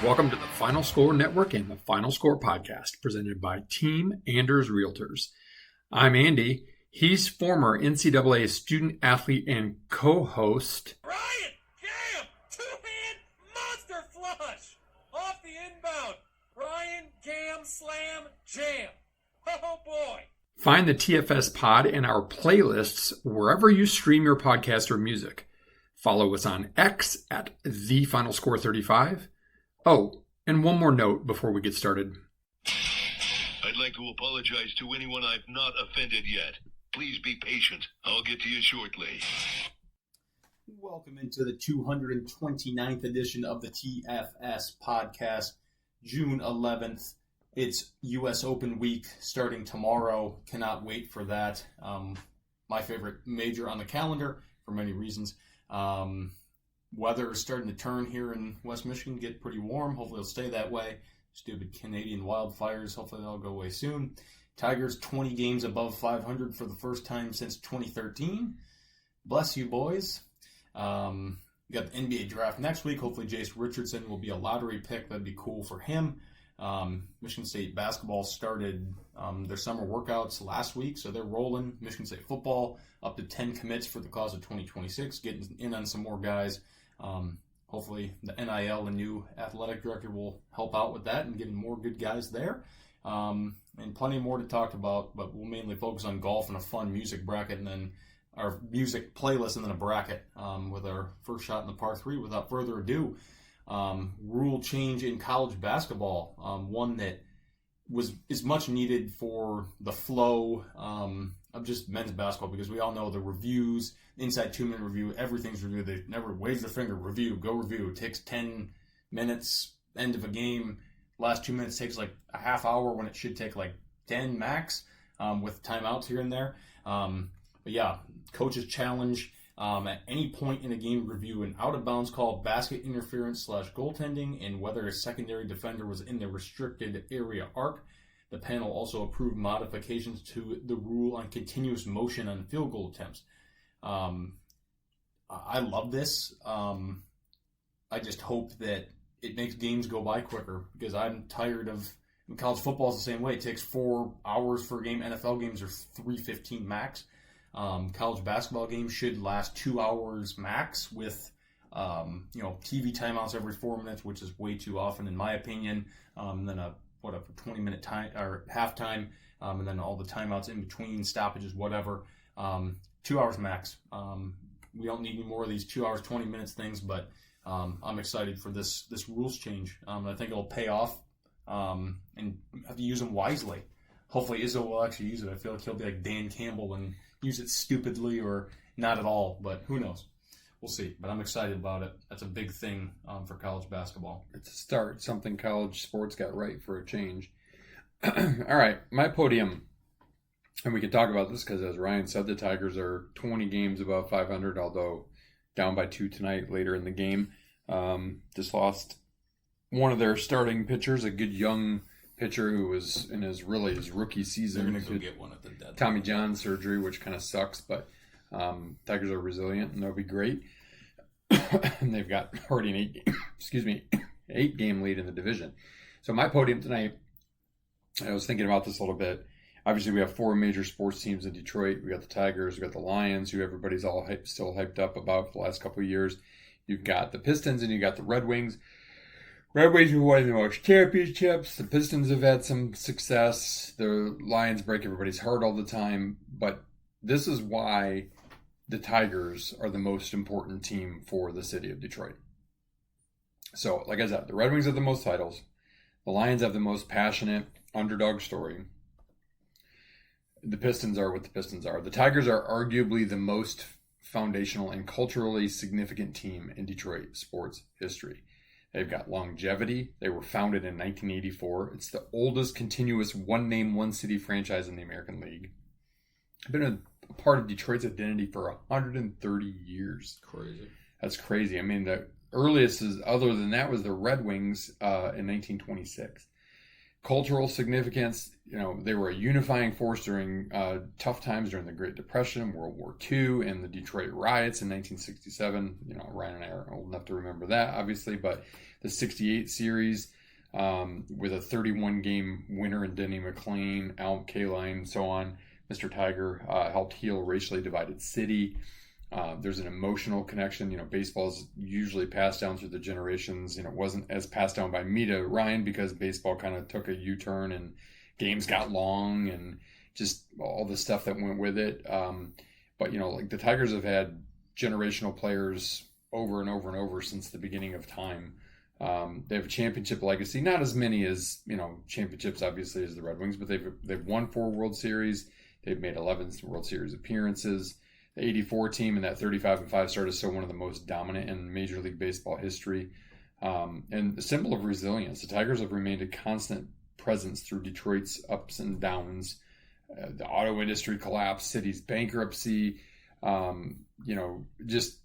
Welcome to the Final Score Network and the Final Score Podcast, presented by Team Anders Realtors. I'm Andy. He's former NCAA student athlete and co-host. Ryan, Cam, two-hand monster flush off the inbound. Ryan, Cam, slam, jam. Oh boy. Find the TFS pod and our playlists wherever you stream your podcast or music. Follow us on X at TheFinalScore35. Oh, and one more note before we get started. I'd like to apologize to anyone I've not offended yet. Please be patient. I'll get to you shortly. Welcome into the 229th edition of the TFS podcast, June 11th. It's U.S. Open week starting tomorrow. Cannot wait for that. My favorite major on the calendar for many reasons. Weather is starting to turn here in West Michigan, get pretty warm. Hopefully it'll stay that way. Stupid Canadian wildfires, hopefully they'll go away soon. Tigers 20 games above 500 for the first time since 2013. Bless you, boys. We got the NBA draft next week. Hopefully Jace Richardson will be a lottery pick. That'd be cool for him. Michigan State basketball started their summer workouts last week, so they're rolling. Michigan State football up to 10 commits for the class of 2026, getting in on some more guys. Hopefully the NIL, the new athletic director, will help out with that and getting more good guys there. And plenty more to talk about, but we'll mainly focus on golf and a fun music bracket, and then our music playlist, and then a bracket with our first shot in the par 3. Without further ado, rule change in college basketball, one that is much needed for the flow of just men's basketball, because we all know the reviews, inside 2-minute review, everything's reviewed. They never wave their finger, review, go review. It takes 10 minutes, end of a game. Last 2 minutes takes like a half hour when it should take like 10 max, with timeouts here and there. But yeah, coach's challenge. At any point in a game, review an out-of-bounds call, basket interference / goaltending, and whether a secondary defender was in the restricted area arc. The panel also approved modifications to the rule on continuous motion on field goal attempts. I love this. I just hope that it makes games go by quicker, because I'm tired of college football is the same way. It takes 4 hours for a game. NFL games are 3:15 max. College basketball games should last 2 hours max, with TV timeouts every 4 minutes, which is way too often in my opinion. And then a 20-minute time or halftime, and then all the timeouts in between, stoppages, whatever. 2 hours max. We don't need any more of these 2 hours 20 minutes things, but I'm excited for this rules change. I think it'll pay off, and have to use them wisely. Hopefully Izzo will actually use it. I feel like he'll be like Dan Campbell and use it stupidly or not at all, but who knows? We'll see. But I'm excited about it. That's a big thing for college basketball. It's a start. Something college sports got right for a change. All right, my podium. And we can talk about this because, as Ryan said, the Tigers are 20 games above 500, although down by 2 tonight later in the game. Just lost one of their starting pitchers, a good young pitcher who was in his rookie season. They're going to go get one at the deadline. Tommy John surgery, which kind of sucks, but Tigers are resilient, and they'll be great. And they've got already an 8-game lead in the division. So my podium tonight, I was thinking about this a little bit. Obviously, we have 4 major sports teams in Detroit. We got the Tigers, we got the Lions, who everybody's all still hyped up about for the last couple of years. You've got the Pistons, and you got the Red Wings. Red Wings have won the most championships. The Pistons have had some success. The Lions break everybody's heart all the time. But this is why the Tigers are the most important team for the city of Detroit. So, like I said, the Red Wings have the most titles. The Lions have the most passionate underdog story. The Pistons are what the Pistons are. The Tigers are arguably the most foundational and culturally significant team in Detroit sports history. They've got longevity. They were founded in 1984. It's the oldest continuous one-name, one-city franchise in the American League. I've been a part of Detroit's identity for 130 years. Crazy. That's crazy. I mean, the earliest other than that was the Red Wings in 1926. cultural significance, they were a unifying force during tough times during the Great Depression, World War II, and the Detroit riots in 1967. Ryan and I are old enough to remember that, obviously, but the 68 series with a 31-game winner in Denny McLean, Al Kaline, so on. Mr. Tiger helped heal a racially divided city. There's an emotional connection. Baseball is usually passed down through the generations. It wasn't as passed down by me to Ryan because baseball kind of took a U-turn and games got long and just all the stuff that went with it. But, like the Tigers have had generational players over and over and over since the beginning of time. They have a championship legacy, not as many as, championships, obviously, as the Red Wings, but they've won 4 World Series. They've made 11 World Series appearances. The 84 team and that 35-5 start is still one of the most dominant in Major League Baseball history. And the symbol of resilience. The Tigers have remained a constant presence through Detroit's ups and downs. The auto industry collapse, city's bankruptcy, just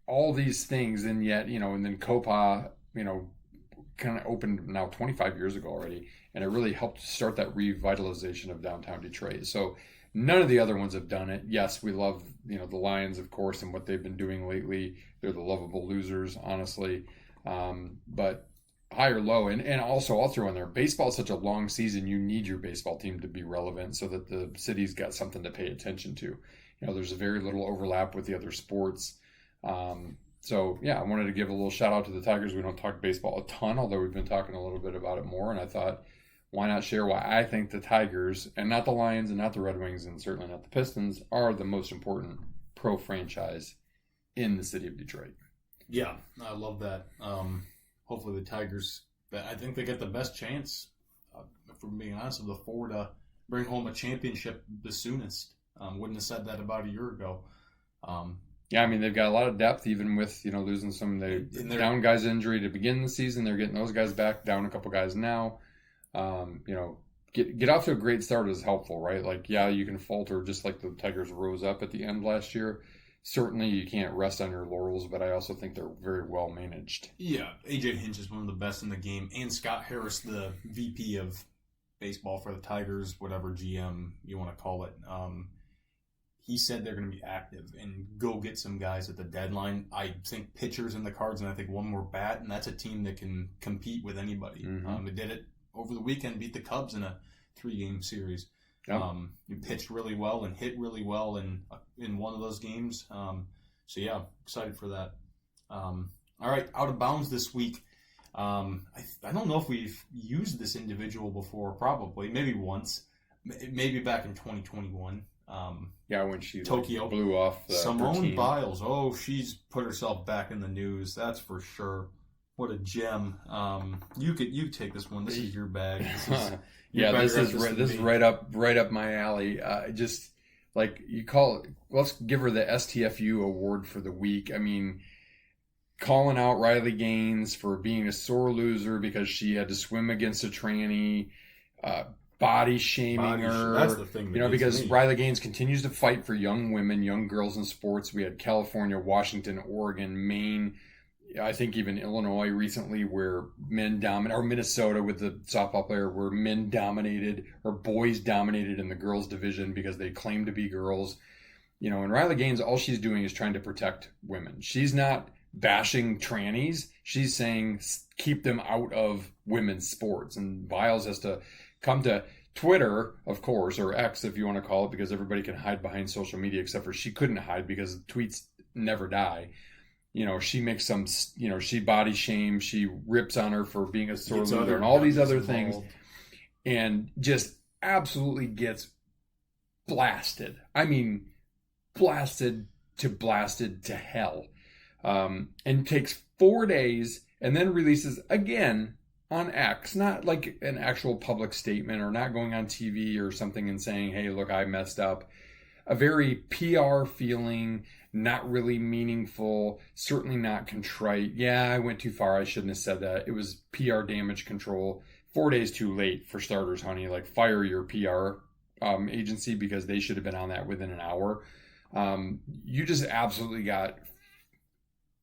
all these things. And yet, and then Copa, kind of opened now 25 years ago already. And it really helped start that revitalization of downtown Detroit. So none of the other ones have done it. Yes, we love, the Lions, of course, and what they've been doing lately. They're the lovable losers, honestly. But high or low, and also I'll throw in there, baseball is such a long season, you need your baseball team to be relevant so that the city's got something to pay attention to. There's a very little overlap with the other sports. So, yeah, I wanted to give a little shout out to the Tigers. We don't talk baseball a ton, although we've been talking a little bit about it more, and I thought, why not share why I think the Tigers, and not the Lions and not the Red Wings and certainly not the Pistons, are the most important pro franchise in the city of Detroit. Yeah, I love that. Hopefully the Tigers, I think they get the best chance, if we're being honest, of the 4 to bring home a championship the soonest. Wouldn't have said that about a year ago. Yeah, they've got a lot of depth, even with, losing some down guys injury to begin the season. They're getting those guys back, down a couple guys now. Get off to a great start is helpful, right? Like, yeah, you can falter just like the Tigers rose up at the end last year. Certainly you can't rest on your laurels, but I also think they're very well managed. Yeah, AJ Hinch is one of the best in the game, and Scott Harris, the VP of baseball for the Tigers, whatever GM you want to call it. He said they're going to be active and go get some guys at the deadline. I think pitchers in the cards, and I think one more bat, and that's a team that can compete with anybody. Mm-hmm. They did it over the weekend, beat the Cubs in a 3-game series. Yep. You pitched really well and hit really well in one of those games. So, yeah, excited for that. All right, out of bounds this week. I don't know if we've used this individual before, probably. Maybe once. Maybe back in 2021. When she Tokyo blew off Simone Biles. Oh, she's put herself back in the news. That's for sure. What a gem. You take this one. This is your bag. This is right up my alley. Just like you call it. Let's give her the STFU award for the week. Calling out Riley Gaines for being a sore loser because she had to swim against a tranny. Body shaming her. That's the thing. Because Riley Gaines continues to fight for young women, young girls in sports. We had California, Washington, Oregon, Maine, I think even Illinois recently, where men dominate, or Minnesota with the softball player, where men dominated or boys dominated in the girls division because they claim to be girls. And Riley Gaines, all she's doing is trying to protect women. She's not bashing trannies. She's saying keep them out of women's sports. And Biles has to come to Twitter, of course, or X if you want to call it, because everybody can hide behind social media, except for she couldn't hide because tweets never die. She makes some, she body shames, she rips on her for being a sore loser and all these other things, and just absolutely gets blasted. Blasted to hell. And takes 4 days and then releases again on X, not like an actual public statement or not going on TV or something and saying, hey, look, I messed up. A very PR feeling, not really meaningful, certainly not contrite. Yeah, I went too far. I shouldn't have said that. It was PR damage control. 4 days too late for starters, honey. Like, fire your PR agency because they should have been on that within an hour. You just absolutely got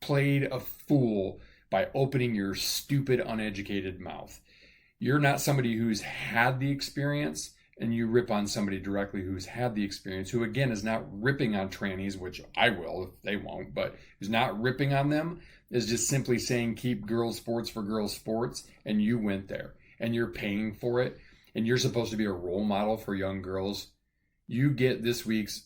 played a fool by opening your stupid, uneducated mouth. you're not somebody who's had the experience and you rip on somebody directly who's had the experience, who again is not ripping on trannies, which I will if they won't, but who's not ripping on them, is just simply saying keep girls sports for girls sports, and you went there and you're paying for it and you're supposed to be a role model for young girls. You get this week's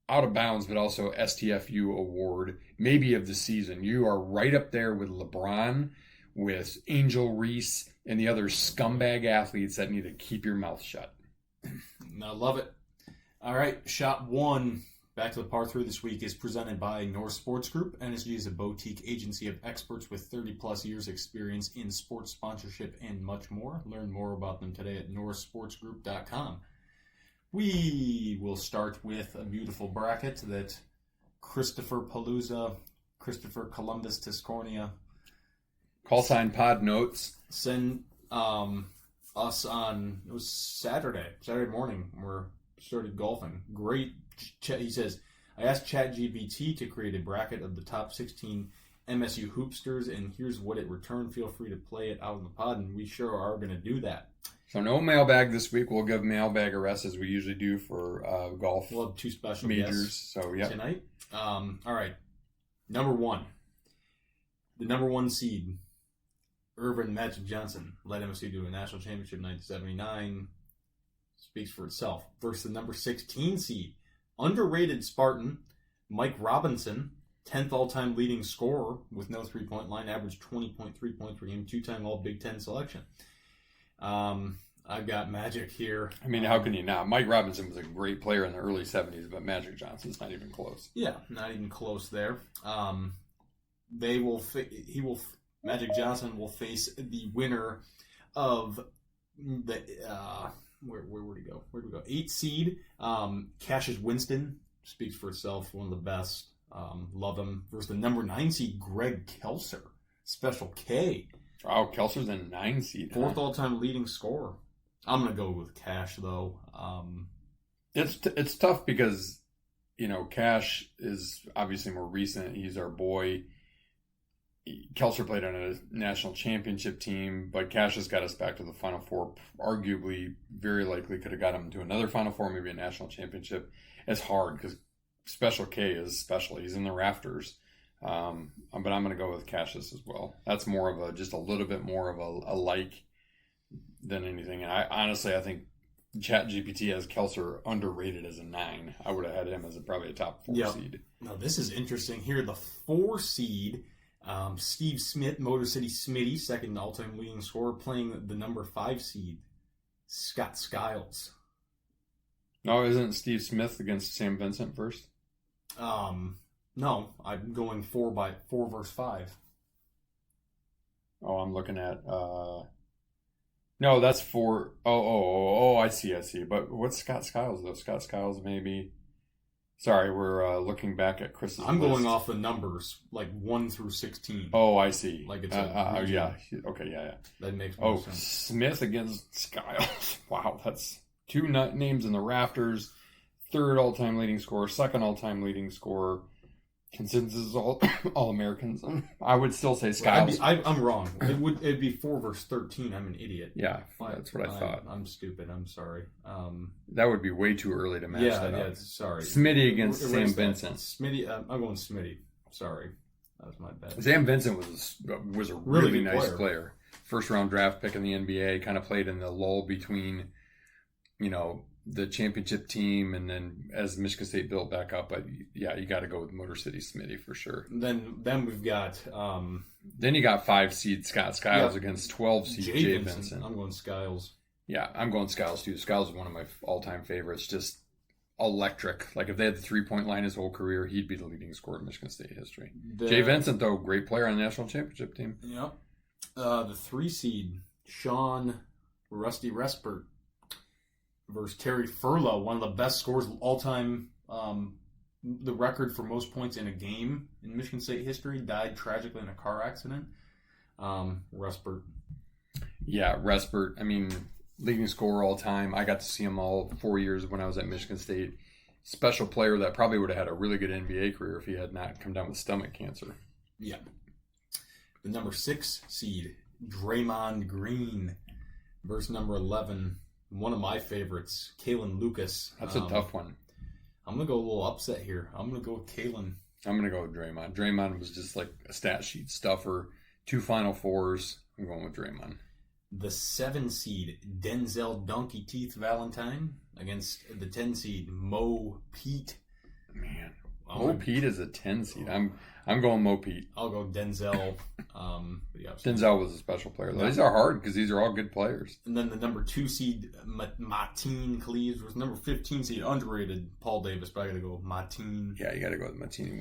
out of bounds, but also STFU award, maybe of the season. You are right up there with LeBron, with Angel Reese, and the other scumbag athletes that need to keep your mouth shut. I love it. All right, shot one, back to the par 3 this week, is presented by North Sports Group. NSG is a boutique agency of experts with 30-plus years experience in sports sponsorship and much more. Learn more about them today at northsportsgroup.com. We will start with a beautiful bracket that Christopher Palooza, Christopher Columbus Tiscornia, Call sign Pod Notes. send us on, it was Saturday morning, we started golfing. Great, he says, I asked ChatGPT to create a bracket of the top 16 MSU hoopsters, and here's what it returned. Feel free to play it out in the pod, and we sure are going to do that. So no mailbag this week. We'll give mailbag a rest as we usually do for golf We'll have 2 special majors. guests So yeah, tonight. All right, number 1. The number 1 seed, Irvin Magic Johnson, led MSU to a national championship in 1979. Speaks for itself. Versus the number 16 seed, underrated Spartan, Mike Robinson, 10th all-time leading scorer with no three-point line, averaged 20.3 points per game, 2-time All-Big Ten selection. I've got Magic here. I mean, how can you not? Mike Robinson was a great player in the early 70s, but Magic Johnson's not even close. Yeah, not even close there. Magic Johnson will face the winner of the where would he go? Where do we go? 8 seed. Cassius Winston, speaks for itself. One of the best. Love him. Versus the number 9 seed, Greg Kelser, Special K. Oh, Kelser's a 9 seed. 4th all-time leading scorer. I'm gonna go with Cash though. It's tough because Cash is obviously more recent. He's our boy. Kelser played on a national championship team, but Cash has got us back to the Final Four. Arguably, very likely could have got him to another Final Four, maybe a national championship. It's hard because Special K is special. He's in the rafters. But I'm going to go with Cassius as well. That's more of just a little bit more of a like than anything. And I think ChatGPT has Kelser underrated as a 9. I would have had him as probably a top 4 seed. Now this is interesting here. The 4 seed, Steve Smith, Motor City Smitty, 2nd all-time leading scorer, playing the number 5 seed, Scott Skiles. No, isn't Steve Smith against Sam Vincent first? No, I'm going 4 versus 5. Oh, I'm looking at no, that's 4. Oh, I see. But what's Scott Skiles though? Scott Skiles maybe. Sorry, we're looking back at Chris's I'm list. going off the numbers, like 1 through 16. Oh, I see. Like it's yeah. Okay, yeah. That makes more sense. Smith against Skiles. Wow, that's 2 names in the rafters. 3rd all-time leading scorer, 2nd all-time leading scorer. Consensus all-Americans. I would still say Skiles. I'm wrong. It'd be 4 versus 13. I'm an idiot. Yeah, that's what I thought. I'm stupid. I'm sorry. That would be way too early to match that up. Yeah, sorry. Smitty against Sam Vincent. Smitty, I'm going Smitty. Sorry. That was my bad. Sam Vincent was a really nice player. First round draft pick in the NBA, kind of played in the lull between, the championship team and then as Michigan State built back up. But yeah, you got to go with Motor City Smitty for sure. Then we've got then you got 5 seed Scott Skiles against 12 seed Jay Vincent. I'm going Skiles. Yeah, I'm going Skiles too. Skiles is one of my all-time favorites. Just electric. Like if they had the 3-point line his whole career, he'd be the leading scorer in Michigan State history. Jay Vincent though, great player on the national championship team. Yep. The 3 seed Sean Rusty Respert versus Terry Furlow, one of the best scorers of all time. The record for most points in a game in Michigan State history, died tragically in a car accident. Respert. Yeah, Respert. I mean, leading scorer all time. I got to see him all 4 years when I was at Michigan State. Special player that probably would have had a really good NBA career if he had not come down with stomach cancer. Yeah. The number 6 seed, Draymond Green, versus number 11. One of my favorites, Kalen Lucas. That's a tough one. I'm going to go a little upset here. I'm going to go with Kalen. I'm going to go with Draymond. Draymond was just like a stat sheet stuffer. 2 Final Fours. I'm going with Draymond. The 7 seed, Denzel Donkey Teeth Valentine, against the 10 seed, Mo Pete. Man, Mo Pete is a 10 seed. I'm going Mo Pete. I'll go Denzel. Denzel was a special player. These are hard because these are all good players. And then the number 2 seed, Martin Cleaves, was number 15 seed, underrated Paul Davis, but I got to go Martin. Yeah, you got to go with Martin.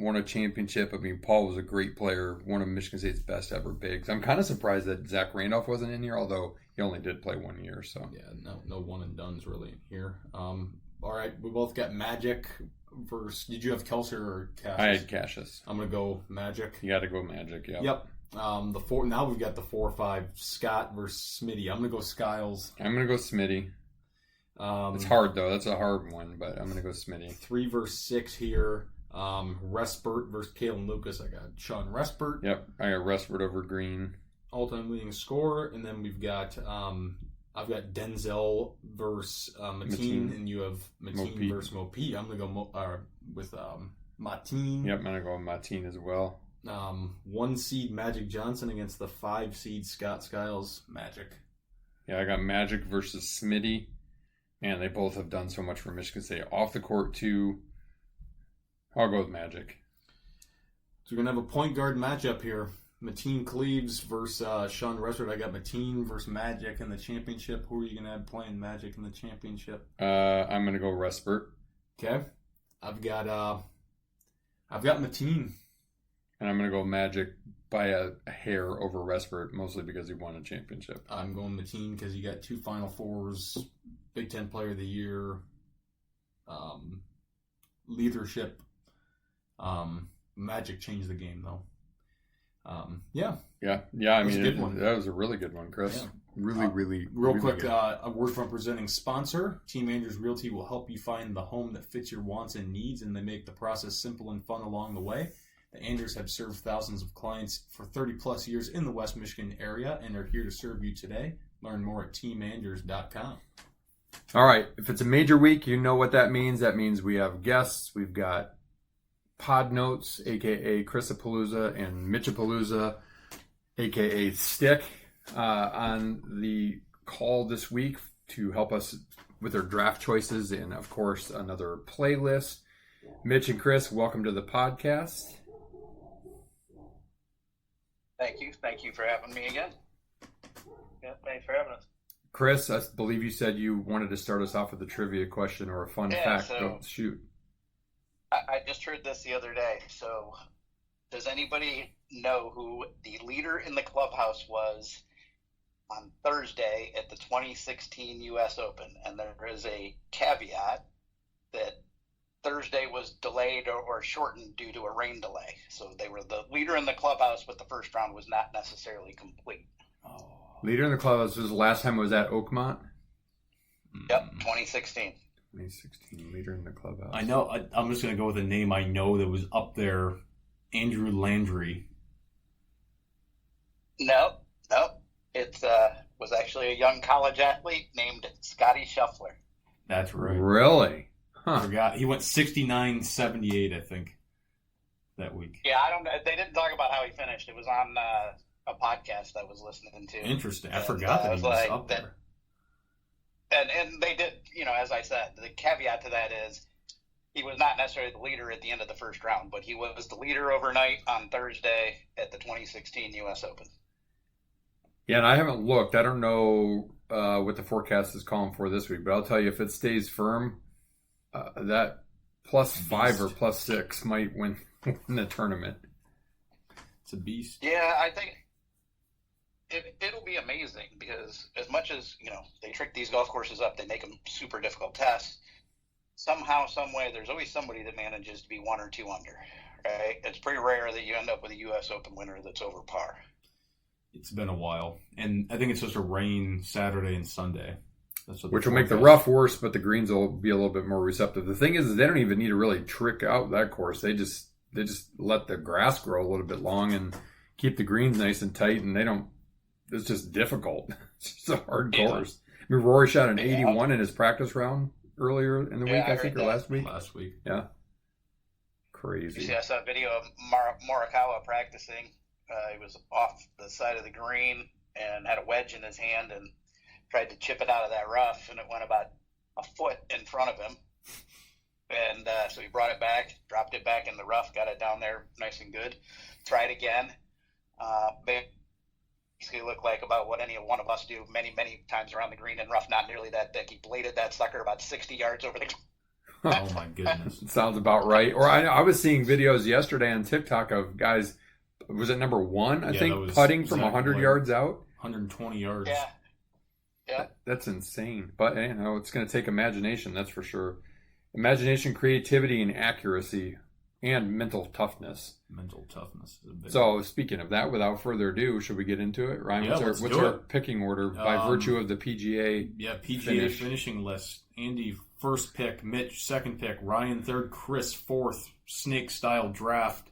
Won a championship. I mean, Paul was a great player. One of Michigan State's best ever bigs. I'm kind of surprised that Zach Randolph wasn't in here, although he only did play 1 year. So yeah, no one and dones really in here. All right, we both got Magic versus. Did you have Kelser or Cassius? I had Cassius. I'm gonna go Magic. You got to go Magic. Yeah. Yep. The 4. Now we've got the 4-5 Scott versus Smitty. I'm gonna go Skiles. I'm gonna go Smitty. It's hard though. That's a hard one, but I'm gonna go Smitty. 3 versus 6 here. Respert versus Kalen Lucas. I got Sean Respert. Yep, I got Respert over Green. All-time leading scorer, and then we've got I've got Denzel versus Mateen, and you have Mateen versus Mo Pete. I'm gonna go with Mateen. Yep, I'm gonna go with Mateen as well. 1 seed Magic Johnson against the 5 seed Scott Skiles. Magic. Yeah, I got Magic versus Smitty. Man, they both have done so much for Michigan State off the court too. I'll go with Magic. So we're going to have a point guard matchup here. Mateen Cleaves versus Sean Respert. I got Mateen versus Magic in the championship. Who are you going to have playing Magic in the championship? I'm going to go Respert. Okay. I've got Mateen. And I'm going to go Magic by a hair over Respert, mostly because he won a championship. I'm going Mateen because he got 2 Final Fours, Big Ten Player of the Year, leadership. Magic changed the game, though. Yeah. I mean, that was a really good one, Chris. Yeah. Really Real really quick, good. a word from presenting sponsor. Team Andrews Realty will help you find the home that fits your wants and needs, and they make the process simple and fun along the way. The Andrews have served thousands of clients for 30-plus years in the West Michigan area and are here to serve you today. Learn more at teamandrews.com. All right. If it's a major week, you know what that means. That means we have guests. We've got Pod Notes, a.k.a. Chrisapalooza, and Mitchapalooza, a.k.a. Stick, on the call this week to help us with our draft choices and, of course, another playlist. Mitch and Chris, welcome to the podcast. Thank you. Thank you for having me again. Yeah, thanks for having us. Chris, I believe you said you wanted to start us off with a trivia question or a fun fact. Go shoot. I just heard this the other day. So, does anybody know who the leader in the clubhouse was on Thursday at the 2016 U.S. Open? And there is a caveat that Thursday was delayed or shortened due to a rain delay. So they were the leader in the clubhouse, but the first round was not necessarily complete. Oh. Leader in the clubhouse was the last time it was at Oakmont? Yep, 2016. 2016, leader in the clubhouse. I know. I'm just going to go with a name I know that was up there. Andrew Landry. No. It was actually a young college athlete named Scotty Scheffler. That's right. Really? I Huh. forgot. He went 69-78, I think, that week. Yeah, I don't know. They didn't talk about how he finished. It was on a podcast I was listening to. Interesting. I And, forgot that I he was was like, up there. And they did, as I said, the caveat to that is he was not necessarily the leader at the end of the first round, but he was the leader overnight on Thursday at the 2016 U.S. Open. Yeah, and I haven't looked. I don't know what the forecast is calling for this week, but I'll tell you, if it stays firm, that +5 or +6 might win the tournament. It's a beast. Yeah, I think it'll be amazing because as much as, they trick these golf courses up, they make them super difficult tests. Somehow, some way, there's always somebody that manages to be 1 or 2 under, right? It's pretty rare that you end up with a U.S. Open winner that's over par. It's been a while. And I think it's supposed to rain Saturday and Sunday. That's what Which will make the rough worse, but the greens will be a little bit more receptive. The thing is they don't even need to really trick out that course. They just let the grass grow a little bit long and keep the greens nice and tight, and they don't it's just difficult. It's just a hard Yeah. course. I mean, Rory shot an Yeah. 81 in his practice round earlier in the Yeah, week, I I think, heard or that. last week. Last week. Yeah. You Crazy. see, I saw a video of Morikawa practicing. He was off the side of the green and had a wedge in his hand and tried to chip it out of that rough, and it went about a foot in front of him. And so he brought it back, dropped it back in the rough, got it down there nice and good. Tried again. Basically looked like about what any one of us do many, many times around the green and rough, not nearly that thick. He bladed that sucker about 60 yards over the Oh my goodness. It sounds about right. Or I was seeing videos yesterday on TikTok of guys, was it number one, I Yeah, that think, was putting from Zach 100 White. yards out? 120 yards. Yeah. Yeah. That's insane. But, you know, it's going to take imagination, that's for sure. Imagination, creativity, and accuracy, and mental toughness. Mental toughness is a big So, speaking of that, without further ado, should we get into it? Ryan, Yeah, what's let's our do it. picking order by virtue of the PGA? Yeah, PGA finish. finishing list. Andy, first pick. Mitch, second pick. Ryan, third. Chris, fourth. Snake-style draft.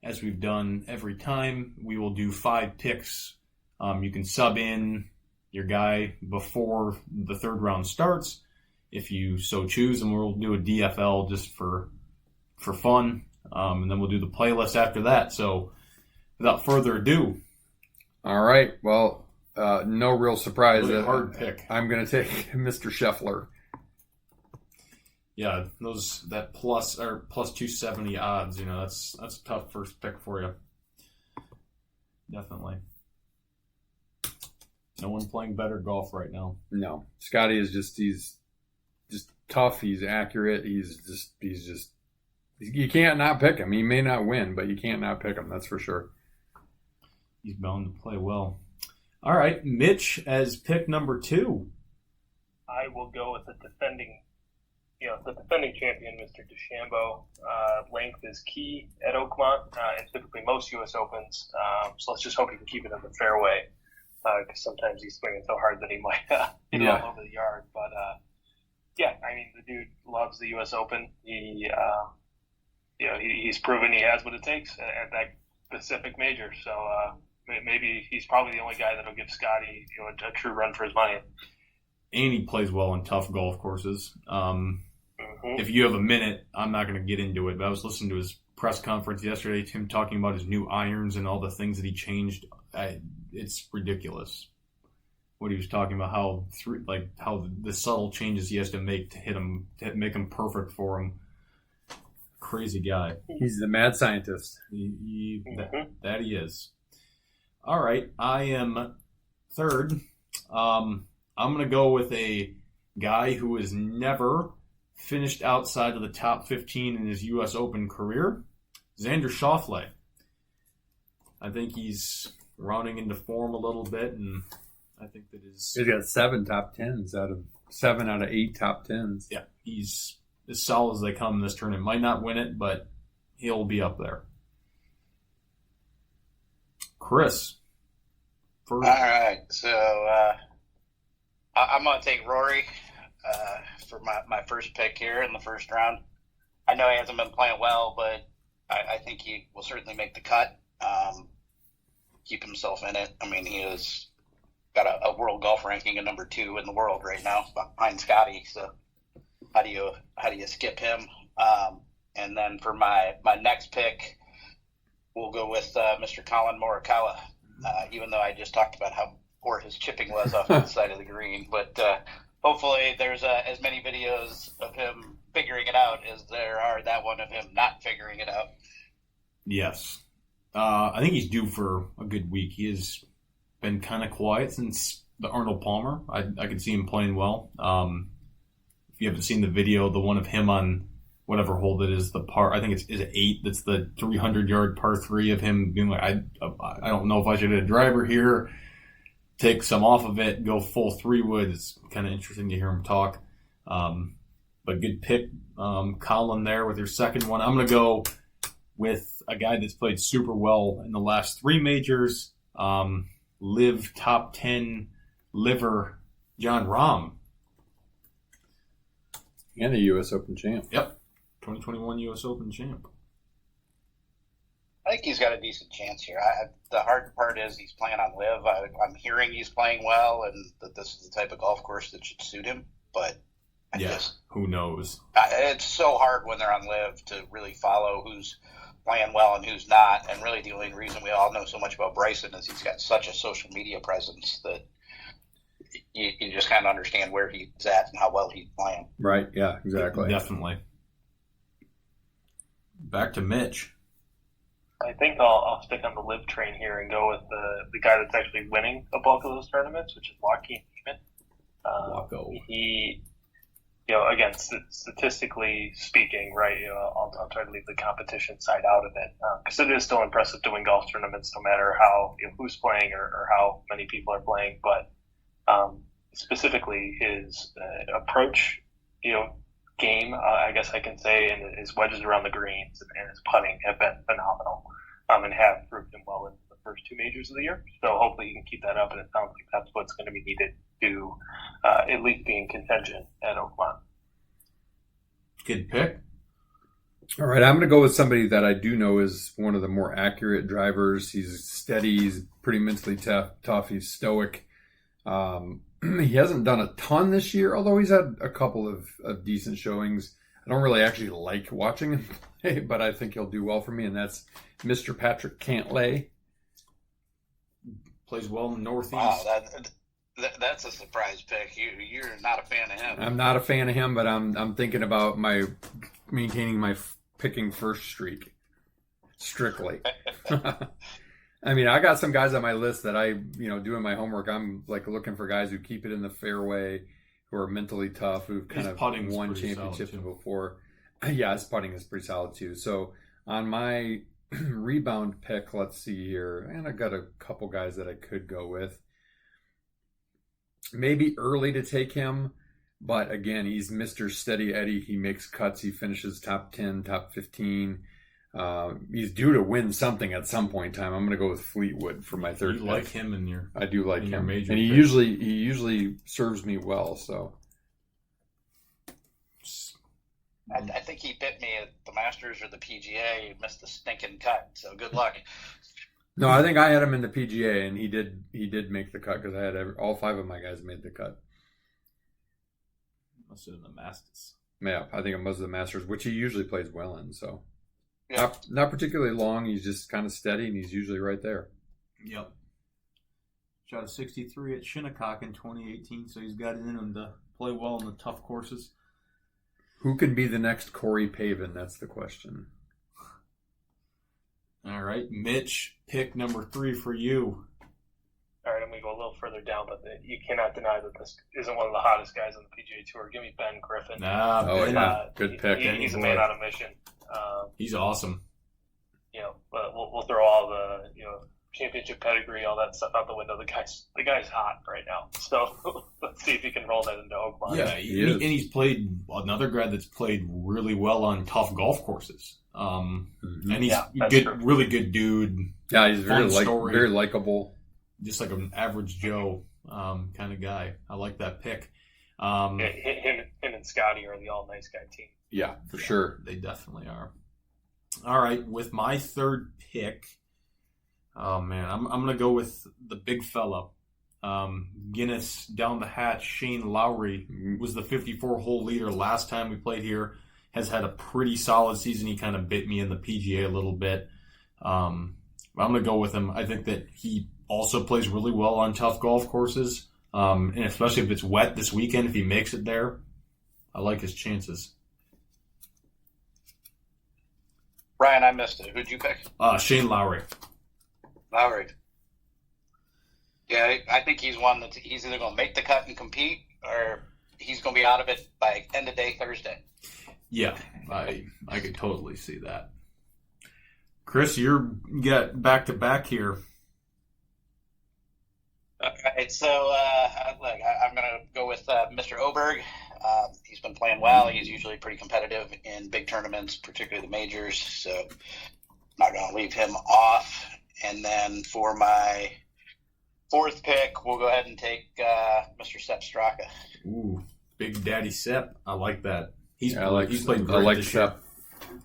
As we've done every time, we will do 5 picks. You can sub in your guy before the third round starts, if you so choose, and we'll do a DFL just for fun. And then we'll do the playlist after that. So, without further ado, All right. Well, no real surprise. really hard pick. I'm going to take Mr. Scheffler. Yeah, that plus 270 odds, that's a tough first pick for you. Definitely. No one playing better golf right now. No, Scotty is he's just tough. He's accurate. He's just you can't not pick him. He may not win, but you can't not pick him. That's for sure. He's bound to play well. All right, Mitch as pick number 2. I will go with the defending champion, Mr. DeChambeau. Length is key at Oakmont, and typically most U.S. Opens. So let's just hope he can keep it in the fairway, because sometimes he's swinging so hard that he might hit it all over the yard. But yeah, I mean, the dude loves the U.S. Open. He's proven he has what it takes at that specific major. So maybe he's probably the only guy that'll give Scotty a true run for his money. And he plays well in tough golf courses. If you have a minute, I'm not going to get into it, but I was listening to his press conference yesterday, him talking about his new irons and all the things that he changed. It's ridiculous what he was talking about, how the subtle changes he has to make to hit him, to make him perfect for him. Crazy guy. He's the mad scientist. That he is. All right, I am third. I'm going to go with a guy who has never finished outside of the top 15 in his U.S. Open career, Xander Schauffele. I think he's rounding into form a little bit, and I think that He's got 7 top 10s seven out of 8 top 10s. Yeah, he's as solid as they come in this tournament. Might not win it, but he'll be up there. Chris. All right, so I'm going to take Rory for my first pick here in the first round. I know he hasn't been playing well, but I think he will certainly make the cut, keep himself in it. I mean, he has got a world golf ranking of number 2 in the world right now, behind Scotty. So how do you skip him? And then for my next pick, we'll go with Mr. Colin Morikawa. Even though I just talked about how poor his chipping was off the side of the green. But hopefully there's as many videos of him figuring it out as there are that one of him not figuring it out. Yes. I think he's due for a good week. He has been kind of quiet since the Arnold Palmer. I could see him playing well. If you haven't seen the video, the one of him on whatever hole that is, the par, I think it's 8. That's the 300-yard par 3 of him being like, I don't know if I should hit a driver here, take some off of it, go full 3-wood. It's kind of interesting to hear him talk. But good pick, Colin, there with your second one. I'm going to go with a guy that's played super well in the last 3 majors, live top 10 liver, John Rahm. And the U.S. Open champ. Yep. 2021 U.S. Open champ. I think he's got a decent chance here. The hard part is he's playing on Live. I'm hearing he's playing well, and that this is the type of golf course that should suit him. But who knows? It's so hard when they're on Live to really follow who's playing well and who's not. And really, the only reason we all know so much about Bryson is he's got such a social media presence that you just kind of understand where he's at and how well he's playing. Right. Yeah. Exactly. Definitely. Back to Mitch. I think I'll stick on the Live train here and go with the guy that's actually winning a bulk of those tournaments, which is Joaquin Niemann. He, again, statistically speaking, right, I'll try to leave the competition side out of it because it is still impressive to win golf tournaments no matter how, who's playing or how many people are playing. But specifically his approach, game, I guess I can say, and his wedges around the greens and his putting have been phenomenal and have proved him well in the first two majors of the year. So hopefully he can keep that up, and it sounds like that's what's going to be needed to at least be in contention at Oakmont. Good pick. All right, I'm going to go with somebody that I do know is one of the more accurate drivers. He's steady. He's pretty mentally tough. He's stoic. He hasn't done a ton this year, although he's had a couple of decent showings. I don't really actually like watching him play, but I think he'll do well for me, and that's Mr. Patrick Cantlay. Plays well in the Northeast. Wow, that's a surprise pick. You're not a fan of him. I'm not a fan of him, but I'm thinking about maintaining my picking first streak strictly. I mean, I got some guys on my list that I, doing my homework, I'm like looking for guys who keep it in the fairway, who are mentally tough, who've kind of won championships before. Yeah, his putting is pretty solid too. So on my rebound pick, let's see here, and I got a couple guys that I could go with. Maybe early to take him, but again, he's Mr. Steady Eddie. He makes cuts. He finishes top 10, top 15. He's due to win something at some point in time. I'm going to go with Fleetwood for my third pick. You like him in your? I do like him, and he usually serves me well. So I think he bit me at the Masters or the PGA. He missed the stinking cut. So good luck. No, I think I had him in the PGA, and he did make the cut because I had all five of my guys made the cut. Must have been the Masters. Yeah, I think it was the Masters, which he usually plays well in. So. Yeah. Not particularly long. He's just kind of steady, and he's usually right there. Yep. Shot a 63 at Shinnecock in 2018, so he's got it in him to play well in the tough courses. Who can be the next Corey Pavin? That's the question. All right, Mitch, pick number 3 for you. All right, I'm going to go a little further down, but you cannot deny that this isn't one of the hottest guys on the PGA Tour. Give me Ben Griffin. Good pick. He's a man on a mission. He's awesome. But we'll throw all the championship pedigree, all that stuff out the window. The guy's hot right now. So let's see if he can roll that into Oakmont. Yeah, and he's played another guy that's played really well on tough golf courses. And he's really good dude. Yeah, he's very likable. Just like an average Joe kind of guy. I like that pick. Him and Scotty are the all nice guy team. Yeah, for sure. They definitely are. All right, with my third pick, oh man, I'm going to go with the big fella. Guinness down the hatch, Shane Lowry was the 54-hole leader last time we played here. Has had a pretty solid season. He kind of bit me in the PGA a little bit. I'm going to go with him. I think that he also plays really well on tough golf courses, and especially if it's wet this weekend, if he makes it there, I like his chances. Ryan, I missed it. Who'd you pick? Shane Lowry. Lowry. Yeah, I think he's one that he's either going to make the cut and compete, or he's going to be out of it by end of day Thursday. Yeah, I could totally see that. Chris, you're get back to back here. All right, so I'm going to go with Mr. Oberg. He's been playing well. He's usually pretty competitive in big tournaments, particularly the majors. So I'm not going to leave him off. And then for my fourth pick, we'll go ahead and take Mr. Sepp Straka. Ooh, Big Daddy Sepp. I like that. He's played great I like this Sepp. year.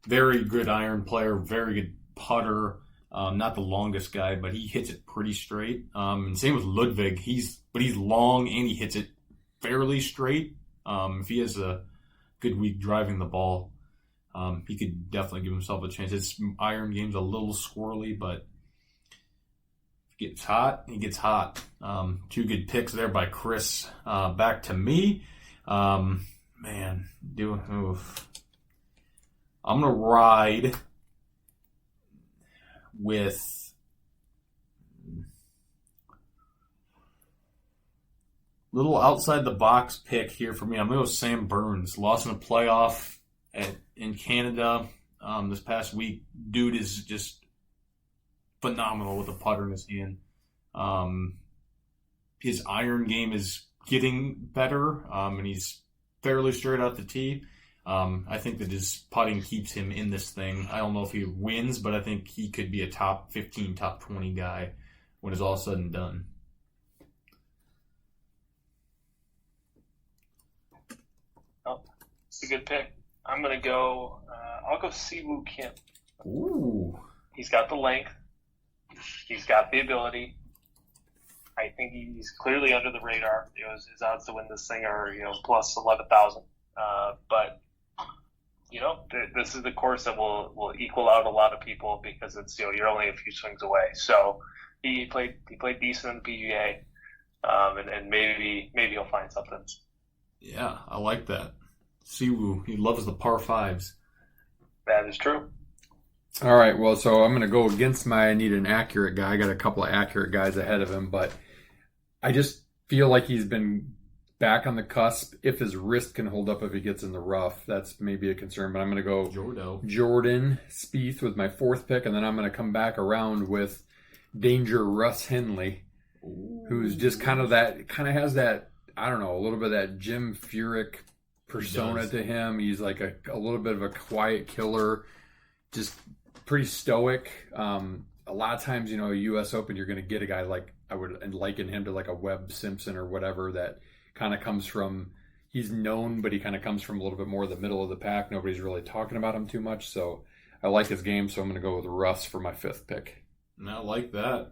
Very good iron player. Very good putter. Not the longest guy, but he hits it pretty straight. And same with Ludwig. He's long and he hits it fairly straight. If he has a good week driving the ball, he could definitely give himself a chance. His iron game's a little squirrely, but if he gets hot, he gets hot. Two good picks there by Chris. Back to me. I'm going to ride with little outside the box pick here for me. I'm going to go Sam Burns. Lost in a playoff in Canada this past week. Dude is just phenomenal with a putter in his hand. His iron game is getting better, and he's fairly straight out the tee. I think that his putting keeps him in this thing. I don't know if he wins, but I think he could be a top 15, top 20 guy when it's all said and done. Oh, it's a good pick. I'm going to go, I'll go Siwoo Kim. Ooh. He's got the length. He's got the ability. I think he's clearly under the radar. His odds to win this thing are, plus 11,000. But this is the course that will equal out a lot of people because it's you're only a few swings away. So he played decent in the PGA, and maybe he'll find something. Yeah, I like that. Siwoo, he loves the par fives. That is true. All right, well, so I'm going to go against I need an accurate guy. I got a couple of accurate guys ahead of him, but I just feel like he's been back on the cusp. If his wrist can hold up if he gets in the rough, that's maybe a concern, but I'm going to go Jordan Spieth with my fourth pick, and then I'm going to come back around with Danger Russ Henley, who's just kind of has that, I don't know, a little bit of that Jim Furyk persona to him. He's like a little bit of a quiet killer, just pretty stoic. A lot of times, U.S. Open, you're going to get a guy like, I would liken him to like a Webb Simpson or whatever, that kind of comes from, he's known, but he kind of comes from a little bit more the middle of the pack. Nobody's really talking about him too much. So I like his game. So I'm going to go with Russ for my fifth pick. And I like that.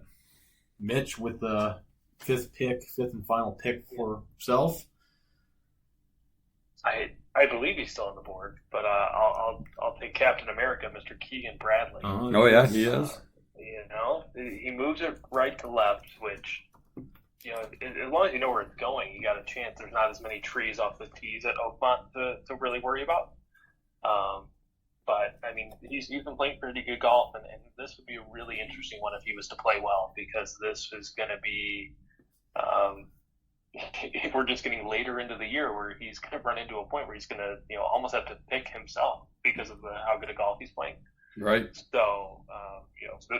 Mitch with the fifth and final pick for himself. I believe he's still on the board, but I'll take Captain America, Mr. Keegan Bradley. Oh yeah, he is. He moves it right to left, which as long as you know where it's going, you got a chance. There's not as many trees off the tees at Oakmont to really worry about. But I mean, he's been playing pretty good golf, and this would be a really interesting one if he was to play well, because this is going to be. We're just getting later into the year where he's going to run into a point where he's going to, almost have to pick himself because of how good a golf he's playing. Right. So,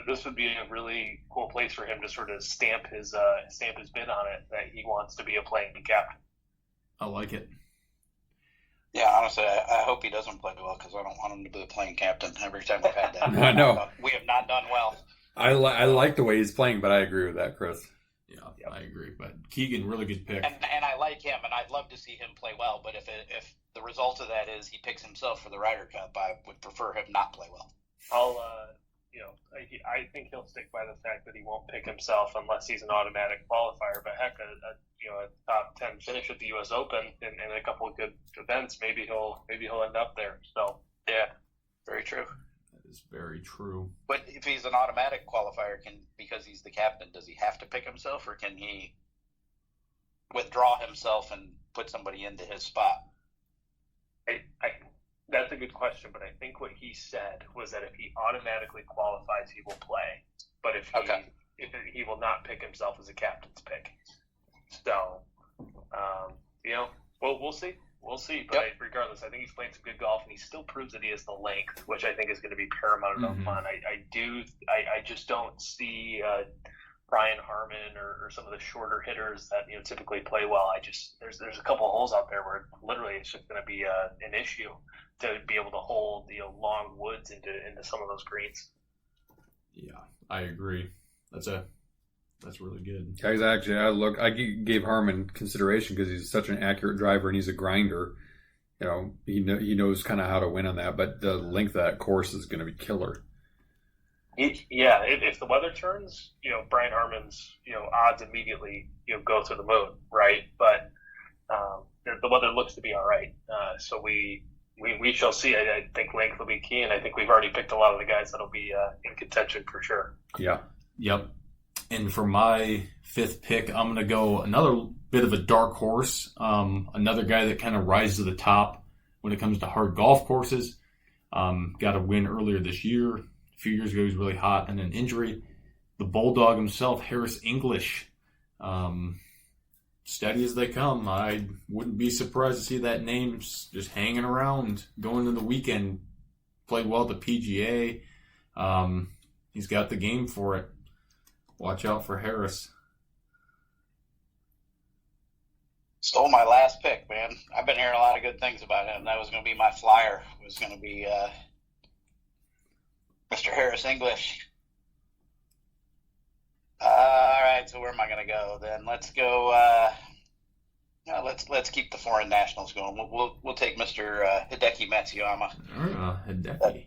this would be a really cool place for him to sort of stamp his bid on it that he wants to be a playing captain. I like it. Yeah, honestly, I hope he doesn't play well because I don't want him to be a playing captain every time we've had that. I know. We have not done well. I like the way he's playing, but I agree with that, Chris. Yeah, yep. I agree. But Keegan, really good pick. And I like him, and I'd love to see him play well. But if the result of that is he picks himself for the Ryder Cup, I would prefer him not play well. I think he'll stick by the fact that he won't pick himself unless he's an automatic qualifier. But heck, a top 10 finish at the U.S. Open and a couple of good events, maybe he'll end up there. So yeah, very true. That is very true. But if he's an automatic qualifier, because he's the captain, does he have to pick himself, or can he withdraw himself and put somebody into his spot? That's a good question, but I think what he said was that if he automatically qualifies, he will play. But if he will not pick himself as a captain's pick. So, we'll see. We'll see. But regardless, I think he's playing some good golf, and he still proves that he has the length, which I think is going to be paramount at Oakmont. I just don't see Brian Harmon or some of the shorter hitters that typically play well. There's a couple of holes out there where literally it's just going to be an issue to be able to hold long woods into some of those greens. Yeah, I agree. That's really good. Exactly. I gave Harmon consideration because he's such an accurate driver and he's a grinder. He knows kind of how to win on that, but the length of that course is going to be killer. If the weather turns, Brian Harmon's, odds immediately, go to the moon, right? But the weather looks to be all right. So we shall see. I think length will be key, and I think we've already picked a lot of the guys that'll be in contention for sure. Yeah. Yep. And for my fifth pick, I'm going to go another bit of a dark horse. Another guy that kind of rises to the top when it comes to hard golf courses. Got a win earlier this year. A few years ago, he was really hot, and an injury. The Bulldog himself, Harris English. Steady as they come. I wouldn't be surprised to see that name just hanging around going into the weekend. Played well at the PGA. He's got the game for it. Watch out for Harris. Stole my last pick, man. I've been hearing a lot of good things about him. That was going to be my flyer. It was going to be Mr. Harris English. All right, so where am I going to go then? Let's go. Let's keep the foreign nationals going. We'll take Mr. Hideki Matsuyama. Hideki.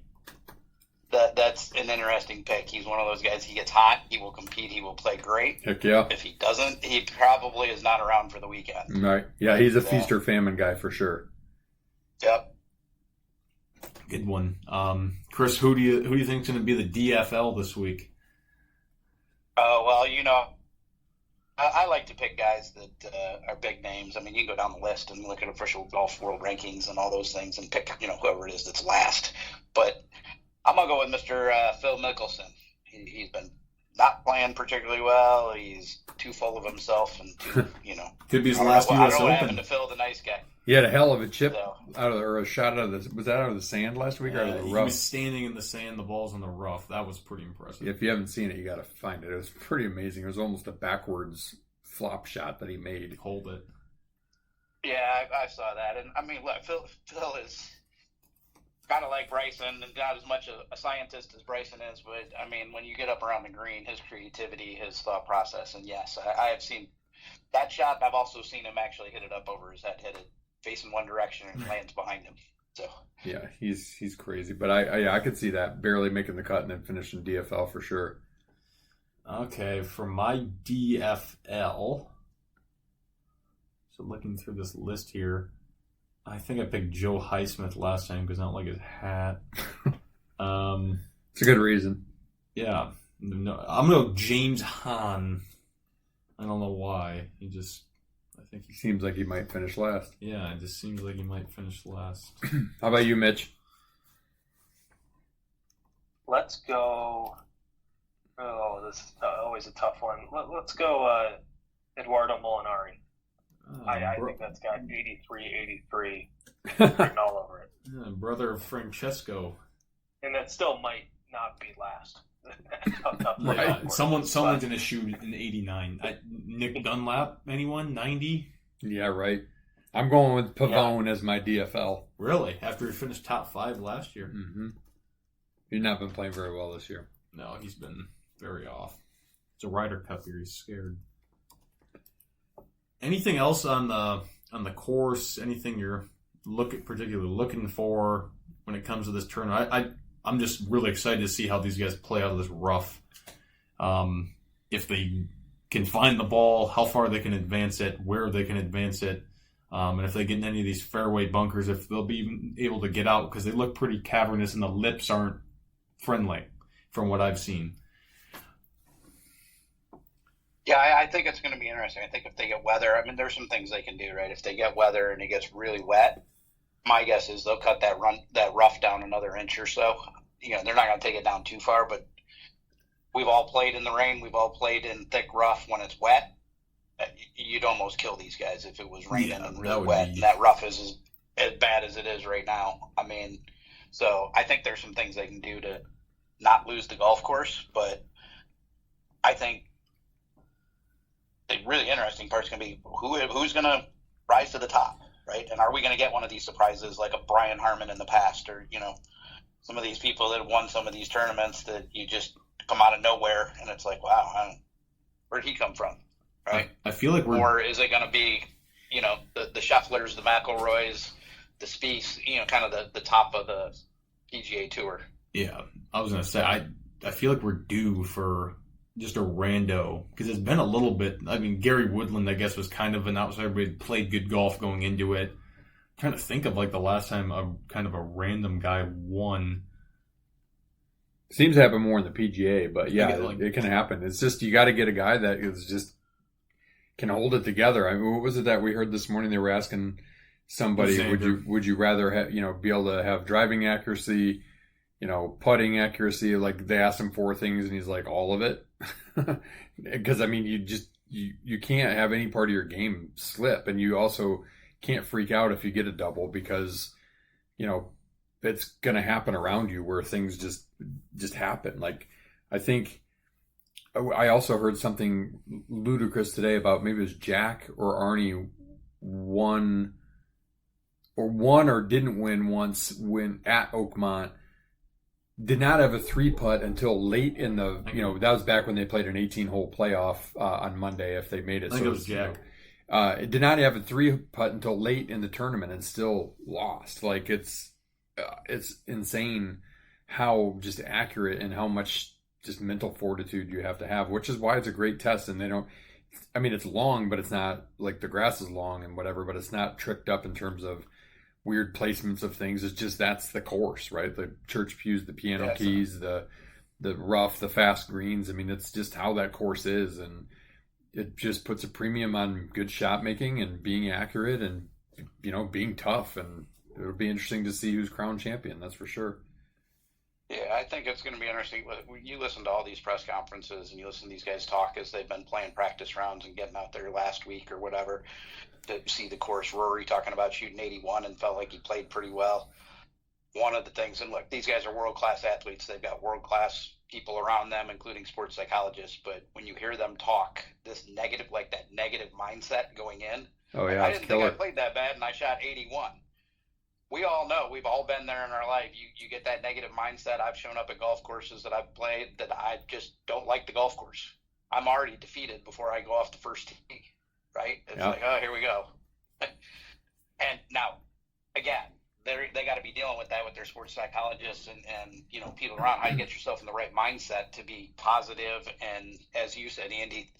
That's an interesting pick. He's one of those guys. He gets hot. He will compete. He will play great. Heck yeah. If he doesn't, he probably is not around for the weekend. Right. Yeah, he's a feast or famine guy for sure. Yep. Good one. Chris, who do you think is going to be the DFL this week? Oh, well, I like to pick guys that are big names. I mean, you can go down the list and look at official golf world rankings and all those things and pick, whoever it is that's last. But I'm going to go with Mr. Phil Mickelson. He's been not playing particularly well. He's too full of himself and too, Could be his last U.S. I don't know what Open. happened to Phil, the nice guy. He had a hell of a chip or a shot out of the. Was that out of the sand last week or out of the rough? He was standing in the sand. The ball's in the rough. That was pretty impressive. If you haven't seen it, you got to find it. It was pretty amazing. It was almost a backwards flop shot that he made. Hold it. Yeah, I saw that, and I mean, look, Phil is kind of like Bryson, and not as much a scientist as Bryson is, but I mean, when you get up around the green, his creativity, his thought process, and yes, I have seen that shot. I've also seen him actually hit it up over his head, hit it facing one direction and lands behind him. So yeah, he's crazy, but I could see that barely making the cut and then finishing DFL for sure. Okay, for my DFL, so looking through this list here, I think I picked Joe Highsmith last time because I don't like his hat. It's a good reason. Yeah. No, I'm going to go James Hahn. I don't know why. I think he seems like he might finish last. Yeah, it just seems like he might finish last. How about you, Mitch? Let's go. Oh, this is always a tough one. Let's go Eduardo Molinari. I think that's got 83 written all over it. Yeah, brother of Francesco. And that still might not be last. Right. Someone's going to shoot an 89. Nick Dunlap, anyone? 90? Yeah, right. I'm going with Pavone as my DFL. Really? After he finished top 5 last year? Mm-hmm. He's not been playing very well this year. No, he's been very off. It's a Ryder Cup here. He's scared. Anything else on the course? Anything you're particularly looking for when it comes to this tournament? I'm just really excited to see how these guys play out of this rough. If they can find the ball, how far they can advance it, where they can advance it, and if they get in any of these fairway bunkers, if they'll be able to get out, because they look pretty cavernous and the lips aren't friendly from what I've seen. Yeah, I think it's going to be interesting. I think if they get weather, I mean, there's some things they can do, right? If they get weather and it gets really wet, my guess is they'll cut that rough down another inch or so. They're not going to take it down too far, but we've all played in the rain. We've all played in thick rough when it's wet. You'd almost kill these guys if it was raining and really wet. And that rough is as bad as it is right now. I mean, so I think there's some things they can do to not lose the golf course, but I think the really interesting part's going to be who's going to rise to the top, right? And are we going to get one of these surprises like a Brian Harmon in the past, or some of these people that have won some of these tournaments that you just come out of nowhere and it's like, wow, where'd he come from, right? I feel like or is it going to be the Schefflers, the McIlroys, the Spieths, kind of the top of the PGA Tour? Yeah, I was going to say I feel like we're due for just a rando, because it's been a little bit. I mean, Gary Woodland, I guess, was kind of an outsider, but he played good golf going into it. I'm trying to think of like the last time a kind of a random guy won. Seems to happen more in the PGA, but yeah, like, it can happen. It's just you got to get a guy that is just can hold it together. I mean, what was it that we heard this morning? They were asking somebody, would you rather have, be able to have driving accuracy, putting accuracy? Like they asked him 4 things, and he's like, all of it. Because I mean, you can't have any part of your game slip, and you also can't freak out if you get a double, because it's going to happen around you where things just happen. Like I think I also heard something ludicrous today about maybe it was Jack or Arnie won or didn't win once when at Oakmont. Did not have a 3-putt until late in the, that was back when they played an 18-hole playoff on Monday if they made it. I think it was Jack. It did not have a 3-putt until late in the tournament and still lost. Like it's insane how just accurate and how much just mental fortitude you have to have, which is why it's a great test. And it's long, but it's not like the grass is long and whatever, but it's not tricked up in terms of weird placements of things. It's just, that's the course, right? The church pews, the piano keys, the rough, the fast greens. I mean, it's just how that course is. And it just puts a premium on good shot making and being accurate and, being tough. And it'll be interesting to see who's crowned champion. That's for sure. Yeah, I think it's going to be interesting. You listen to all these press conferences and you listen to these guys talk as they've been playing practice rounds and getting out there last week or whatever to see the course. Rory talking about shooting 81 and felt like he played pretty well. One of the things, and look, these guys are world-class athletes. They've got world-class people around them, including sports psychologists. But when you hear them talk, that negative mindset going in. Oh, yeah. I didn't think I played that bad and I shot 81. We all know, we've all been there in our life. You get that negative mindset. I've shown up at golf courses that I've played that I just don't like the golf course. I'm already defeated before I go off the first tee, right? It's like, oh, here we go. And now, again, they got to be dealing with that with their sports psychologists and people around. How you get yourself in the right mindset to be positive. And as you said, Andy,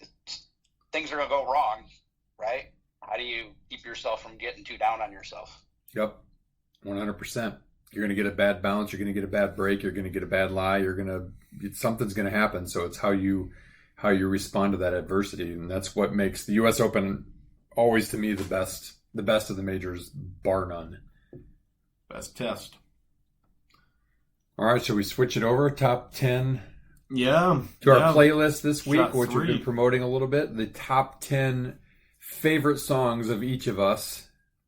things are going to go wrong, right? How do you keep yourself from getting too down on yourself? Yep. 100%. You're going to get a bad bounce. You're going to get a bad break. You're going to get a bad lie. Something's going to happen. So it's how you respond to that adversity. And that's what makes the U.S. Open always, to me, the best of the majors, bar none. Best test. All right. So we switch it over. Top 10. Yeah. To our playlist this week, Shot which 3. we've been promoting a little bit. The top 10 favorite songs of each of us.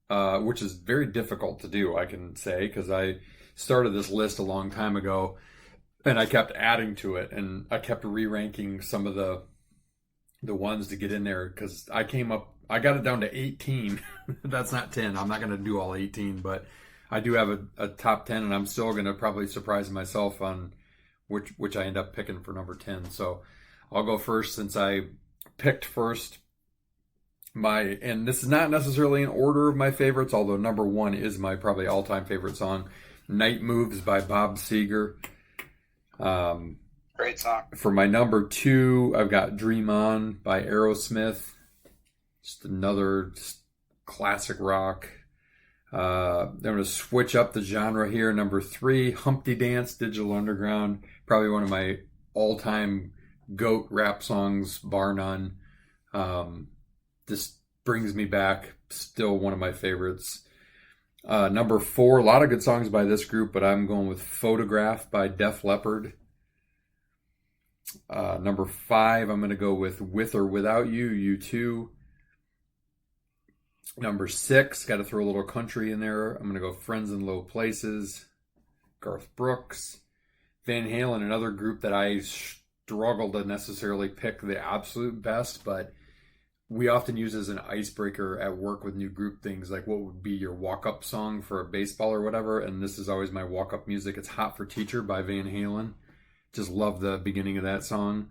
Which is very difficult to do, I can say, because I started this list a long time ago, and I kept adding to it, and I kept re-ranking some of the ones to get in there, because I got it down to 18. That's not 10. I'm not going to do all 18, but I do have a top 10, and I'm still going to probably surprise myself on which I end up picking for number 10. So I'll go first since I picked first. And this is not necessarily in order of my favorites, although number 1 is my probably all-time favorite song, Night Moves by Bob Seger. Great song. For my number 2, I've got Dream On by Aerosmith. Just another classic rock. I'm going to switch up the genre here. Number 3, Humpty Dance, Digital Underground. Probably one of my all-time GOAT rap songs, bar none. This brings me back. Still one of my favorites. Number 4, a lot of good songs by this group, but I'm going with Photograph by Def Leppard. Number 5, I'm going to go with or Without You, U2. Number 6, got to throw a little country in there. I'm going to go Friends in Low Places, Garth Brooks. Van Halen, another group that I struggle to necessarily pick the absolute best, but we often use as an icebreaker at work with new group things, like what would be your walk-up song for a baseball or whatever, and this is always my walk-up music. It's Hot for Teacher by Van Halen. Just love the beginning of that song.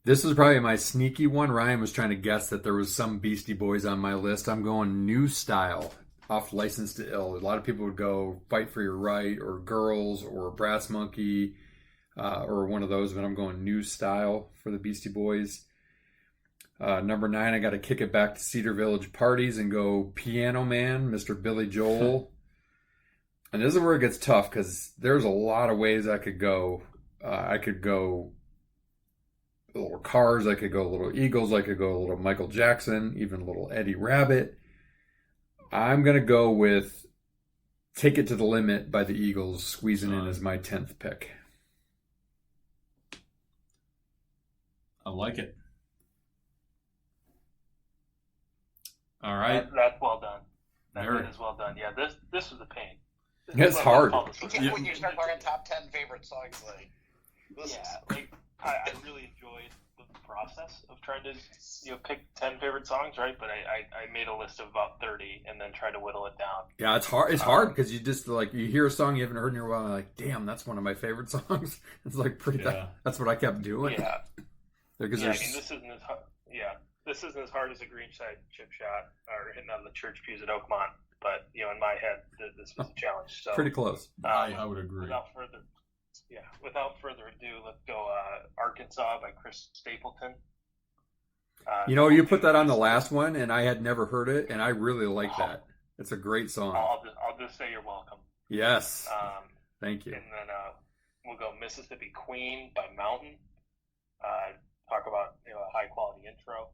This is probably my sneaky one. Ryan was trying to guess that there was some Beastie Boys on my list. I'm going New Style off License to Ill. A lot of people would go Fight for Your Right or Girls or Brass Monkey. or one of those, but I'm going new style for the Beastie Boys. Number 9, I got to kick it back to Cedar Village Parties and go Piano Man, Mr. Billy Joel. And this is where it gets tough because there's a lot of ways I could go. I could go a little Cars, I could go a little Eagles, I could go a little Michael Jackson, even a little Eddie Rabbit. I'm going to go with Take It to the Limit by the Eagles, squeezing in as my 10th pick. I like it. All right. That's well done. That Very. is well done. Yeah, this was a pain. It's hard. When you start talking top 10 favorite songs, like, I really enjoyed the process of trying to pick 10 favorite songs, right? But I made a list of about 30 and then tried to whittle it down. Yeah, it's hard. It's hard because you just you hear a song you haven't heard in a while, and you're like, damn, that's one of my favorite songs. It's like pretty. Yeah. That's what I kept doing. Yeah. Because I mean, this isn't as hard. Yeah, this isn't as hard as a Greenside chip shot or hitting on the church pews at Oakmont. But in my head, this was a challenge. So pretty close. I would agree. Without further ado, let's go Arkansas by Chris Stapleton. You put that on the last one, and I had never heard it, and I really like that. It's a great song. I'll just say you're welcome. Yes. Thank you. And then we'll go Mississippi Queen by Mountain. Talk about a high quality intro.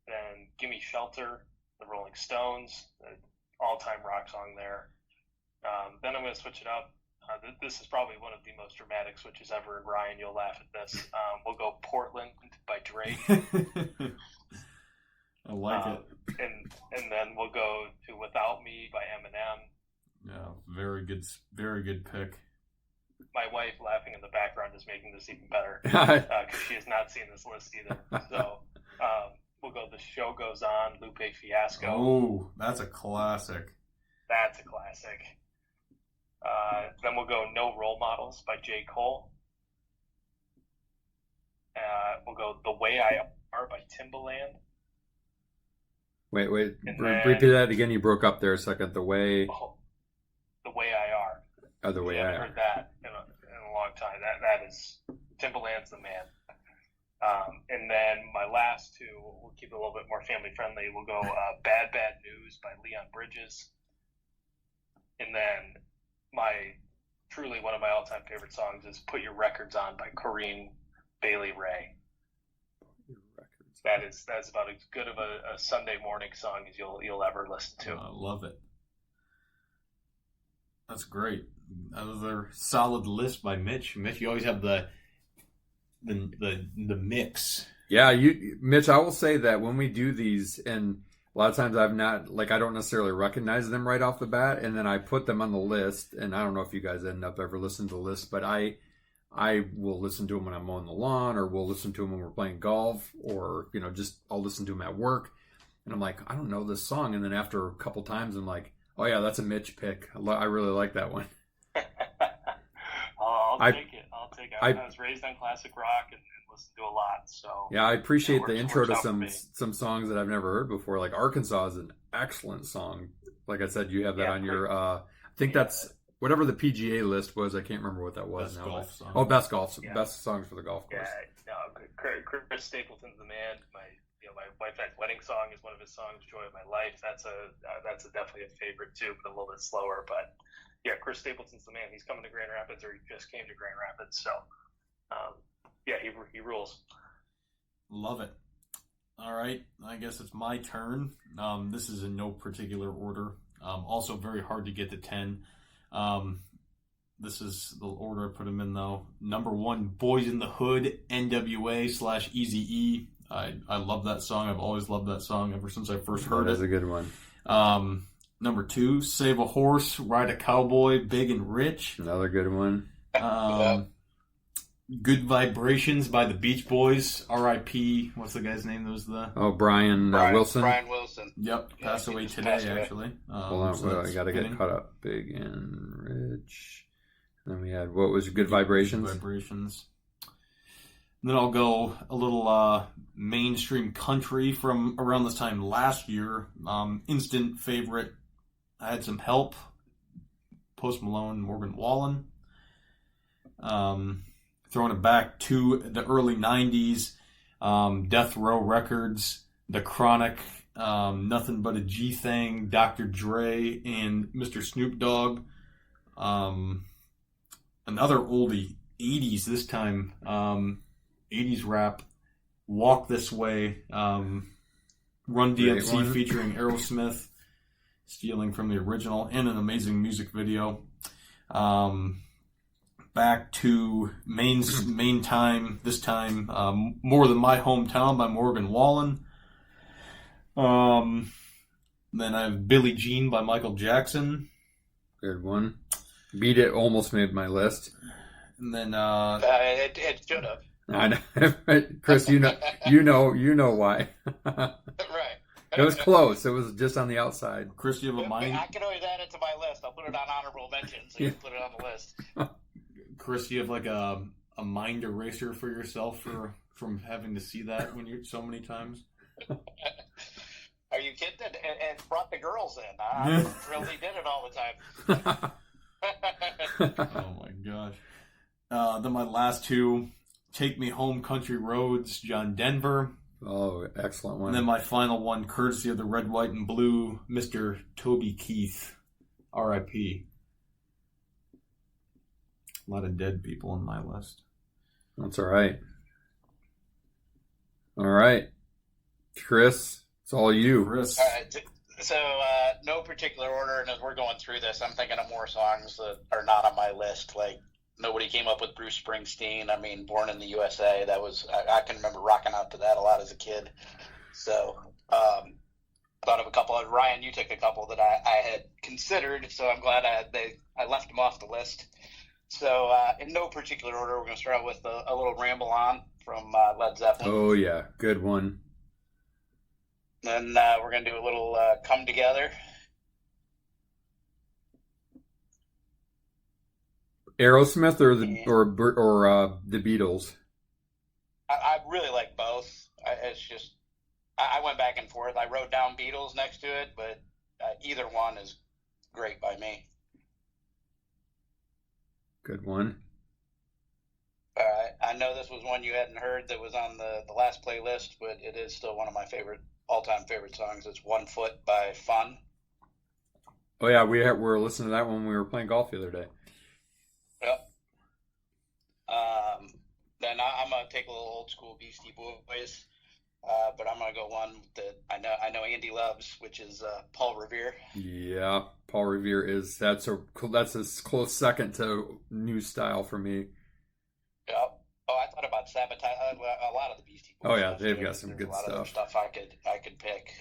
Then Gimme Shelter, the Rolling Stones, all time rock song there. Then I'm going to switch it up. This is probably one of the most dramatic switches ever, and Ryan, you'll laugh at this. We'll go Portland by Drake. I like it. And then we'll go to Without Me by Eminem. Yeah, very good pick. My wife laughing in the background is making this even better because she has not seen this list either. So we'll go The Show Goes On, Lupe Fiasco. Oh, that's a classic. That's a classic. Then we'll go No Role Models by J. Cole. We'll go The Way I Are by Timbaland. Wait. Then, repeat that again. You broke up there a second. The Way I Are. Oh, The Way I haven't Are. heard that in a long time. That is Timbaland's the man. And then my last two, we'll keep it a little bit more family friendly. We'll go Bad Bad News by Leon Bridges. And then truly one of my all-time favorite songs is Put Your Records On by Corinne Bailey Rae. That's about as good of a Sunday morning song as you'll ever listen to. I love it. That's great. That was a solid list by Mitch. Mitch, you always have the mix. Yeah, Mitch, I will say that when we do these, and a lot of times I don't necessarily recognize them right off the bat, and then I put them on the list, and I don't know if you guys end up ever listening to the list, but I will listen to them when I'm mowing the lawn, or we'll listen to them when we're playing golf, or I'll listen to them at work, and I'm like, I don't know this song, and then after a couple times I'm like, oh yeah, that's a Mitch pick. I really like that one. I'll take it. I was raised on classic rock and listened to a lot. So yeah, I appreciate the intro to works out some songs that I've never heard before. Like Arkansas is an excellent song. Like I said, you have that on your. I think that's whatever the PGA list was. I can't remember what that was best now. Golf song. Oh, best songs for the golf course. Yeah, Chris Stapleton's the man. My wife's wedding song is one of his songs. Joy of My Life. That's definitely a favorite too, but a little bit slower. But yeah, Chris Stapleton's the man. He's coming to Grand Rapids, or he just came to Grand Rapids. So yeah, he rules. Love it. All right, I guess it's my turn. This is in no particular order. Also very hard to get to 10. This is the order I put them in, though. Number 1, Boys in the Hood, NWA/Eazy-E. I love that song. I've always loved that song ever since I first heard it. That's a good one. Number 2, Save a Horse, Ride a Cowboy, Big and Rich. Another good one. Good Vibrations by the Beach Boys. R.I.P. What's the guy's name? That was the Brian Wilson. Brian Wilson. Yep, Yeah, passed away today, passed away. actually. Hold on, so I got to that's get caught up. Big and Rich. And then we had, what was Good Vibrations? Good Vibrations. And then I'll go a little mainstream country from around this time last year. Instant favorite. I had some help. Post Malone, Morgan Wallen. Throwing it back to the early 90s, Death Row Records, The Chronic, Nothing But a G Thing, Dr. Dre, and Mr. Snoop Dogg. Another oldie, 80s this time, 80s rap, Walk This Way, Run DMC featuring Aerosmith, stealing from the original, and an amazing music video. Back to main time, this time, More Than My Hometown by Morgan Wallen. Then I have Billie Jean by Michael Jackson. Good one. Beat It almost made my list. And then it should have. I know. Chris, you know why. Right. It was close. It was just on the outside. Chris, do you have a mind? I can always add it to my list. I'll put it on honorable mentions. So you can put it on the list. Chris, do you have like a mind eraser for yourself from having to see that when you so many times? Are you kidding? And brought the girls in. I'm thrilled he did it all the time. Oh my gosh. Then my last two, Take Me Home, Country Roads, John Denver. Oh, excellent one. And then my final one, courtesy of the Red, White, and Blue, Mr. Toby Keith, R.I.P. A lot of dead people on my list. That's all right. All right. Chris, it's all you. Chris. All right. So, no particular order, and as we're going through this, I'm thinking of more songs that are not on my list. Like, nobody came up with Bruce Springsteen. I mean, Born in the USA, that was, I can remember rocking out to that a lot as a kid. So, thought of a couple. Ryan, you took a couple that I had considered, so I'm glad I left them off the list. So, in no particular order, we're going to start out with a little Ramble On from Led Zeppelin. Oh, yeah. Good one. Then we're going to do a little Come Together. Aerosmith or the Beatles? I really like both. It's just, I went back and forth. I wrote down Beatles next to it, but either one is great by me. Good one. All right. I know this was one you hadn't heard that was on the last playlist, but it is still one of my all-time favorite songs. It's One Foot by Fun. Oh, yeah. We were listening to that when we were playing golf the other day. Yep. Then I'm going to take a little old school Beastie Boys, but I'm going to go one that I know Andy loves, which is Paul Revere. Yeah, Paul Revere that's a close second to new style for me. Yep. Oh, I thought about Sabotage. A lot of the Beastie Boys. Oh yeah, they've got some good stuff. A lot of stuff. stuff I could pick.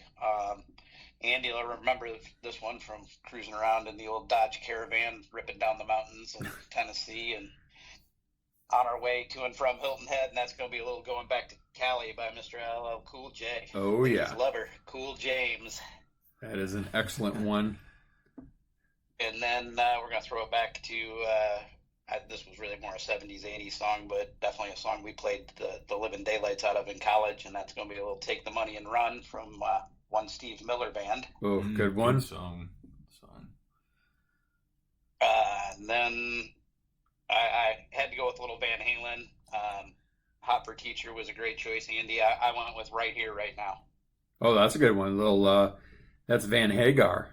Andy, I remember this one from cruising around in the old Dodge Caravan, ripping down the mountains in Tennessee, and on our way to and from Hilton Head, and that's going to be a little Going Back to Cali by Mr. LL Cool J. Oh yeah, his lover, Cool James. That is an excellent one. And then we're going to throw it back to. This was really more a 70s, 80s song, but definitely a song we played the living daylights out of in college, and that's going to be a little Take the Money and Run from one Steve Miller Band. Oh, good one. Good song. And then I had to go with a little Van Halen. Hot for Teacher was a great choice, Andy. I went with Right Here, Right Now. Oh, that's a good one. That's Van Hagar.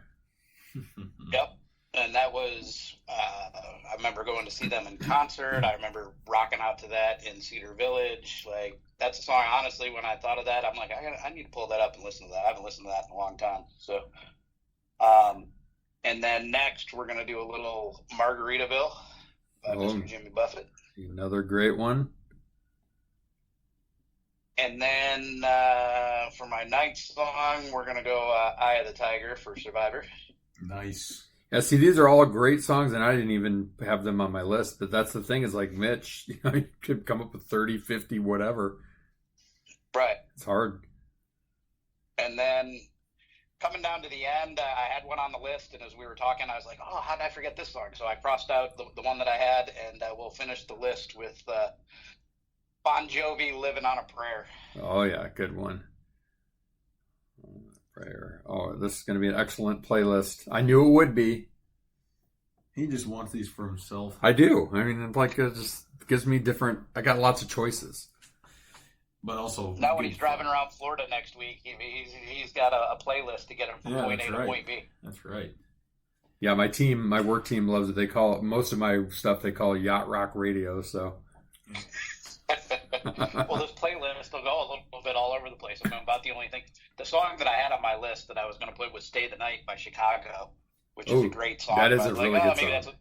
Yep. And that was, I remember going to see them in concert. I remember rocking out to that in Cedar Village. Like, that's a song, honestly, when I thought of that, I'm like, I need to pull that up and listen to that. I haven't listened to that in a long time. So, and then next, we're going to do a little Margaritaville by Mr. Jimmy Buffett. Another great one. And then for my ninth song, we're going to go Eye of the Tiger for Survivor. Nice. Yeah, see, these are all great songs, and I didn't even have them on my list. But that's the thing is, like Mitch, you could come up with 30, 50, whatever. Right. It's hard. And then coming down to the end, I had one on the list, and as we were talking, I was like, oh, how did I forget this song? So I crossed out the one that I had, and we'll finish the list with Bon Jovi, Living on a Prayer. Oh, yeah, good one. Prayer. Oh, this is going to be an excellent playlist. I knew it would be. He just wants these for himself. I do. I mean, like, it just gives me different. I got lots of choices. But also, now when he's driving around Florida next week, he's got a playlist to get him from point A to point B. That's right. Yeah, my work team loves it. They call it, most of my stuff they call yacht rock radio. So. Well, this playlist will go a little bit all over the place. I'm about the only thing. The song that I had on my list that I was going to put was "Stay the Night" by Chicago, which is a great song. That is a really good song.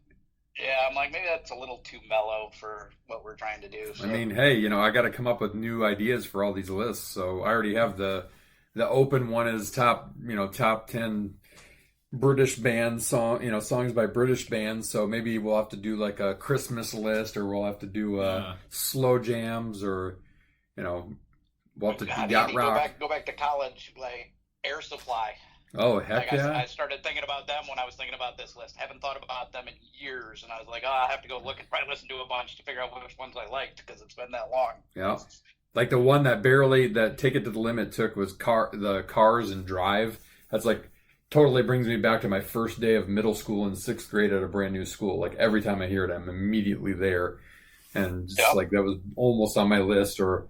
I'm like, maybe that's a little too mellow for what we're trying to do. So. I mean, hey, I got to come up with new ideas for all these lists. So I already have the open one is top 10 British band songs by British bands. So maybe we'll have to do like a Christmas list, or we'll have to do slow jams, or we'll have to yacht rock. Go back to college, like Air Supply. Oh, heck yeah. I started thinking about them when I was thinking about this list. Haven't thought about them in years, and I was like, I have to go look and probably listen to a bunch to figure out which ones I liked, because it's been that long. Yeah. Like the one that Take It to the Limit took was the Cars and Drive. That's like totally brings me back to my first day of middle school in 6th grade at a brand new school. Like every time I hear it, I'm immediately there. And just like that was almost on my list. Or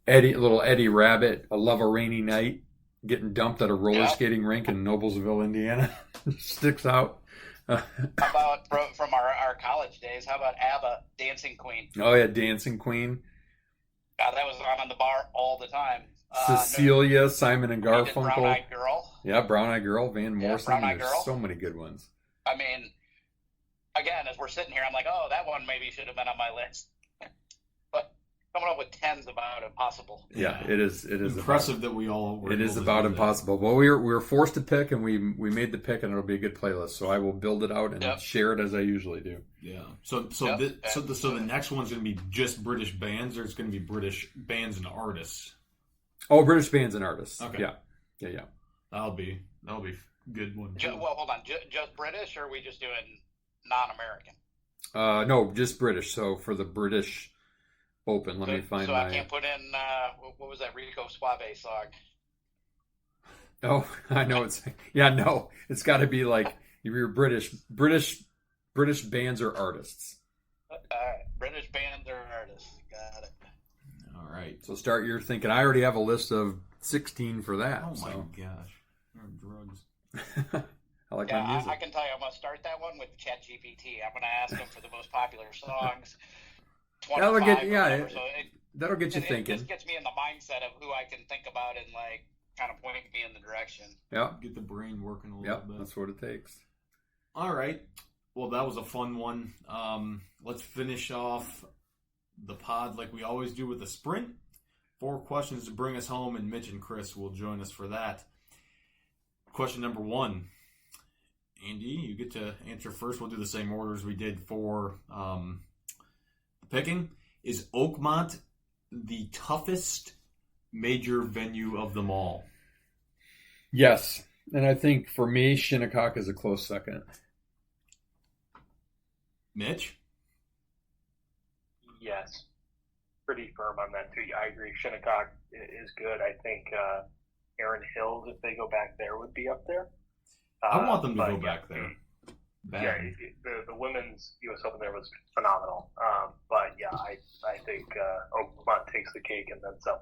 little Eddie Rabbit, I Love a Rainy Night. Getting dumped at a roller skating rink in Noblesville, Indiana. Sticks out. How about from our college days? How about ABBA, Dancing Queen? Oh, yeah, Dancing Queen. That was on the bar all the time. Cecilia, Simon and Garfunkel. Brown Eyed Girl. Yeah, Brown Eyed Girl, Van Morrison. Brown Eyed Girl. So many good ones. I mean, again, as we're sitting here, I'm like, that one maybe should have been on my list. But coming up with 10's about impossible. Yeah, it is impressive that we all were. It is about impossible. Well, we were forced to pick, and we made the pick, and it'll be a good playlist. So I will build it out and share it as I usually do. Yeah. So the next one's going to be just British bands, or it's going to be British bands and artists. Oh, British bands and artists. Okay. Yeah. That'll be good one. Well, hold on. Just British, or are we just doing non-American? No, just British. So for the British Open, let me find. So I can't put in what was that Rico Suave song? Oh, I know it's no. It's got to be like you're British bands or artists. All right, British bands or artists. Got it. All right. So start your thinking. I already have a list of 16 for that. Oh my gosh, drugs. I like my music. I can tell you, I'm gonna start that one with ChatGPT. I'm gonna ask them for the most popular songs. That'll get you thinking. It just gets me in the mindset of who I can think about and like kind of point me in the direction. Yeah, get the brain working a little bit. That's what it takes. All right. Well, that was a fun one. Let's finish off the pod like we always do with a sprint. 4 questions to bring us home, and Mitch and Chris will join us for that. Question number 1. Andy, you get to answer first. We'll do the same order as we did for picking. Is Oakmont the toughest major venue of them all? Yes. And I think for me, Shinnecock is a close second. Mitch? Yes. Pretty firm on that, too. I agree. Shinnecock is good. I think Erin Hills, if they go back there, would be up there. I want them to go back there. Yeah, the women's U.S. Open there was phenomenal. But yeah, I think Oakmont takes the cake and then some.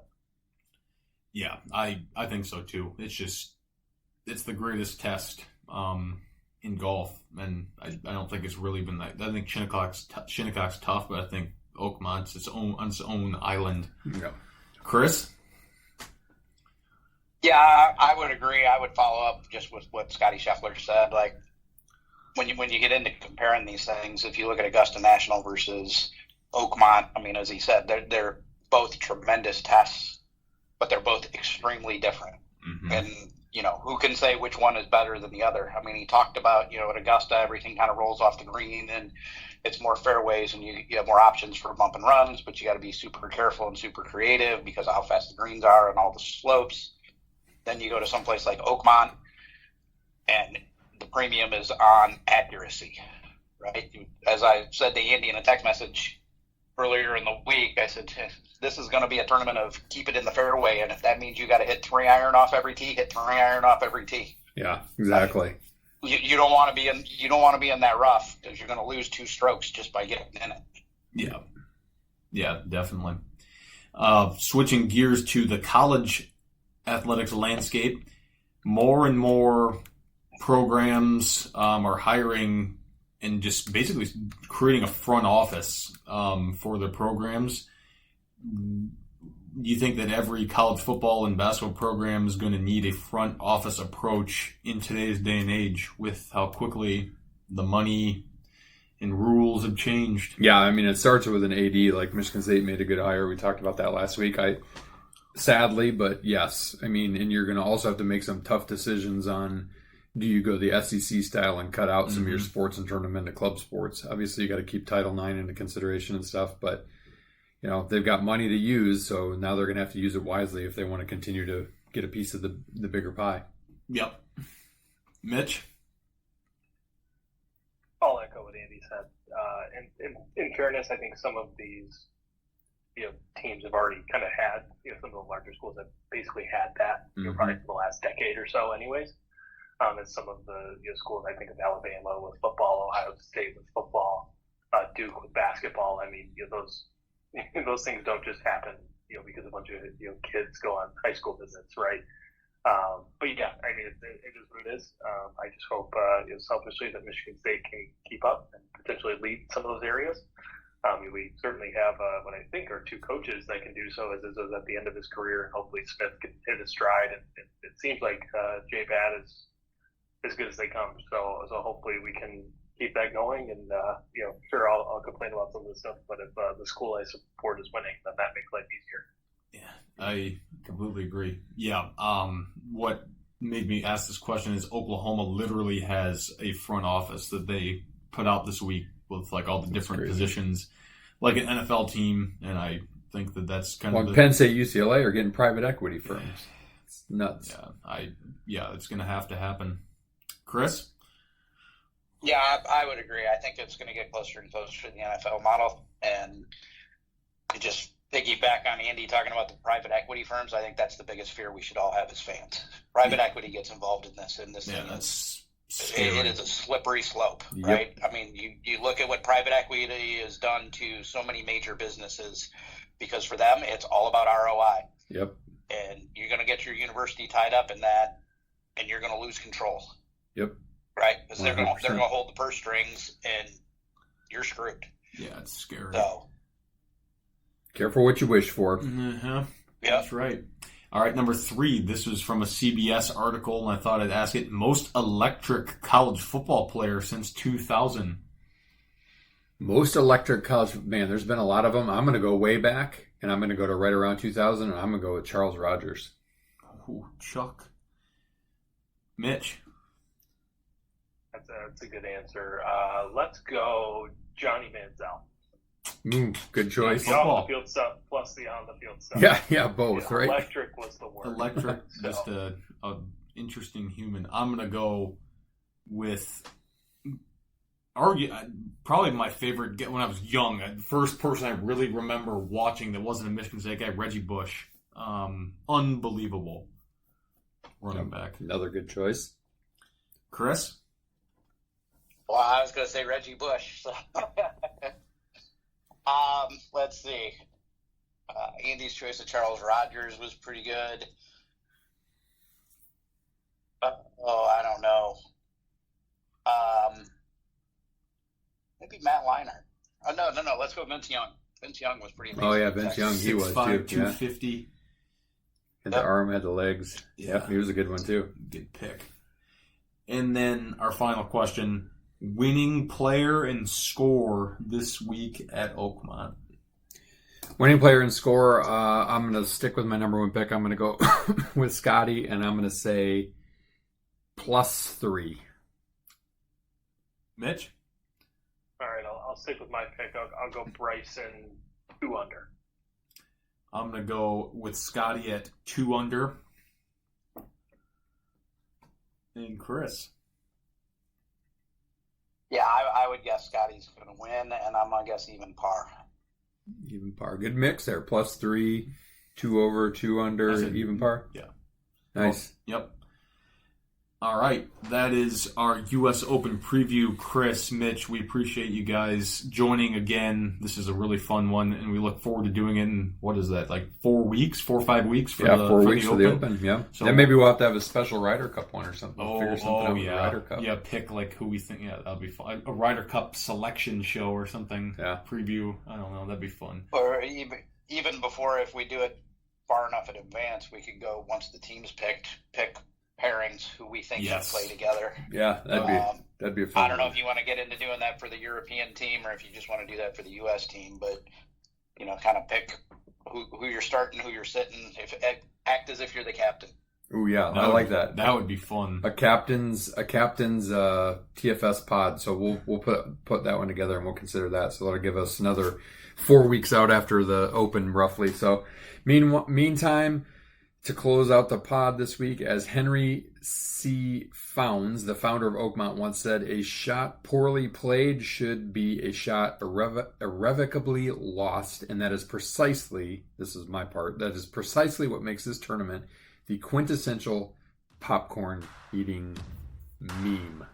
Yeah, I think so too. It's the greatest test in golf, and I don't think it's really been that. I think Shinnecock's tough, but I think Oakmont's its own island. Yeah. Chris? Yeah, I would agree. I would follow up just with what Scotty Scheffler said. Like when you get into comparing these things, if you look at Augusta National versus Oakmont, I mean, as he said, they're both tremendous tests, but they're both extremely different. Mm-hmm. And who can say which one is better than the other? I mean, he talked about at Augusta, everything kind of rolls off the green and it's more fairways and you have more options for bump and runs, but you got to be super careful and super creative because of how fast the greens are and all the slopes. Then you go to someplace like Oakmont, and the premium is on accuracy, right? As I said to Andy in a text message earlier in the week, I said, this is going to be a tournament of keep it in the fairway, and if that means you got to hit 3 iron off every tee, hit 3 iron off every tee. Yeah, exactly. you don't want to be in that rough because you're going to lose 2 strokes just by getting in it. Yeah, definitely. Switching gears to the college athletics landscape, more and more programs are hiring and just basically creating a front office for their programs. Do you think that every college football and basketball program is going to need a front office approach in today's day and age with how quickly the money and rules have changed? Yeah, I mean, it starts with an AD. Like Michigan State made a good hire. We talked about that last week. Sadly, but yes. I mean, and you're going to also have to make some tough decisions on, do you go the SEC style and cut out some of your sports and turn them into club sports? Obviously, you got to keep Title IX into consideration and stuff, but they've got money to use, so now they're going to have to use it wisely if they want to continue to get a piece of the bigger pie. Yep. Mitch? I'll echo what Andy said. In fairness, I think some of these teams have already kind of had, some of the larger schools have basically had that probably for the last decade or so anyways. And some of the schools, I think of Alabama with football, Ohio State with football, Duke with basketball. I mean, those things don't just happen, because a bunch of kids go on high school visits, right? But yeah, I mean, it is what it is. I just hope, selfishly, that Michigan State can keep up and potentially lead some of those areas. We certainly have what I think are 2 coaches that can do so as is at the end of his career, and hopefully Smith can hit his stride. And it seems like Jay Bad is as good as they come. So hopefully we can keep that going. And sure, I'll complain about some of this stuff, but if the school I support is winning, then that makes life easier. Yeah, I completely agree. Yeah. What made me ask this question is Oklahoma literally has a front office that they put out this week with like all the different positions, like an NFL team, and I think that's kind of Penn State, UCLA are getting private equity firms. It's nuts. Yeah, it's going to have to happen. Chris? Yeah, I would agree. I think it's going to get closer and closer to the NFL model. And to just piggyback on Andy talking about the private equity firms, I think that's the biggest fear we should all have as fans. Private equity gets involved in this. That's scary. It is a slippery slope, right? I mean, you look at what private equity has done to so many major businesses, because for them, it's all about ROI. Yep. And you're going to get your university tied up in that, and you're going to lose control. Yep. Right? Because they're going to hold the purse strings, and you're screwed. Yeah, it's scary. So, careful what you wish for. Yeah, that's right. All right, number 3. This was from a CBS article, and I thought I'd ask it. Most electric college football player since 2000. Most electric college, man, there's been a lot of them. I'm going to go way back, and I'm going to go to right around 2000, and I'm going to go with Charles Rogers. Ooh, Chuck. Mitch. That's a good answer. Let's go Johnny Manziel. Good choice. The off the field stuff plus the on the field stuff. Yeah, both, right? Electric was the word. Electric, just a interesting human. I'm gonna go with probably my favorite when I was young. The first person I really remember watching that wasn't a Michigan State guy, Reggie Bush. Unbelievable running back. Another good choice. Chris? Well, I was going to say Reggie Bush. So. Let's see. Andy's choice of Charles Rogers was pretty good. I don't know. Maybe Matt Leinart. Oh, no. Let's go Vince Young. Vince Young was pretty amazing. Oh, yeah, Vince Young. He was, too. 250. Had the arm, had the legs. Yeah, he was a good one, too. Good pick. And then our final question. Winning player and score this week at Oakmont. Winning player and score, I'm going to stick with my number 1 pick. I'm going to go with Scotty, and I'm going to say +3. Mitch? All right, I'll stick with my pick. I'll go Bryson 2 under. I'm going to go with Scotty at 2 under. And Chris? Yeah, I would guess Scotty's going to win, and I'm going to guess even par. Even par. Good mix there. +3, 2 over, 2 under, even par. Yeah. Nice. Well, yep. All right, that is our U.S. Open preview. Chris, Mitch, we appreciate you guys joining again. This is a really fun one, and we look forward to doing it in, what is that, like 4 weeks, 4 or 5 weeks? For 4 weeks for the Open, yeah. So, and maybe we'll have to have a special Ryder Cup one or something. We'll figure something out with the yeah. Ryder Cup. Yeah, pick like who we think, yeah, that'll be fun. A Ryder Cup selection show or something. Yeah. Preview, I don't know, that'd be fun. Or even before, if we do it far enough in advance, we could go, once the team's pick pairings who we think should play together. Yeah, that'd be a fun. I don't know if you want to get into doing that for the European team or if you just want to do that for the U.S. team, but kind of pick who you're starting, who you're sitting. Act as if you're the captain. Oh yeah, I like that. That would be fun. A captain's TFS pod. So we'll put that one together and we'll consider that. So that'll give us another 4 weeks out after the Open, roughly. So meantime, to close out the pod this week, as Henry C. Founds, the founder of Oakmont, once said, a shot poorly played should be a shot irrevocably lost. And that is precisely, this is my part, that is precisely what makes this tournament the quintessential popcorn eating meme.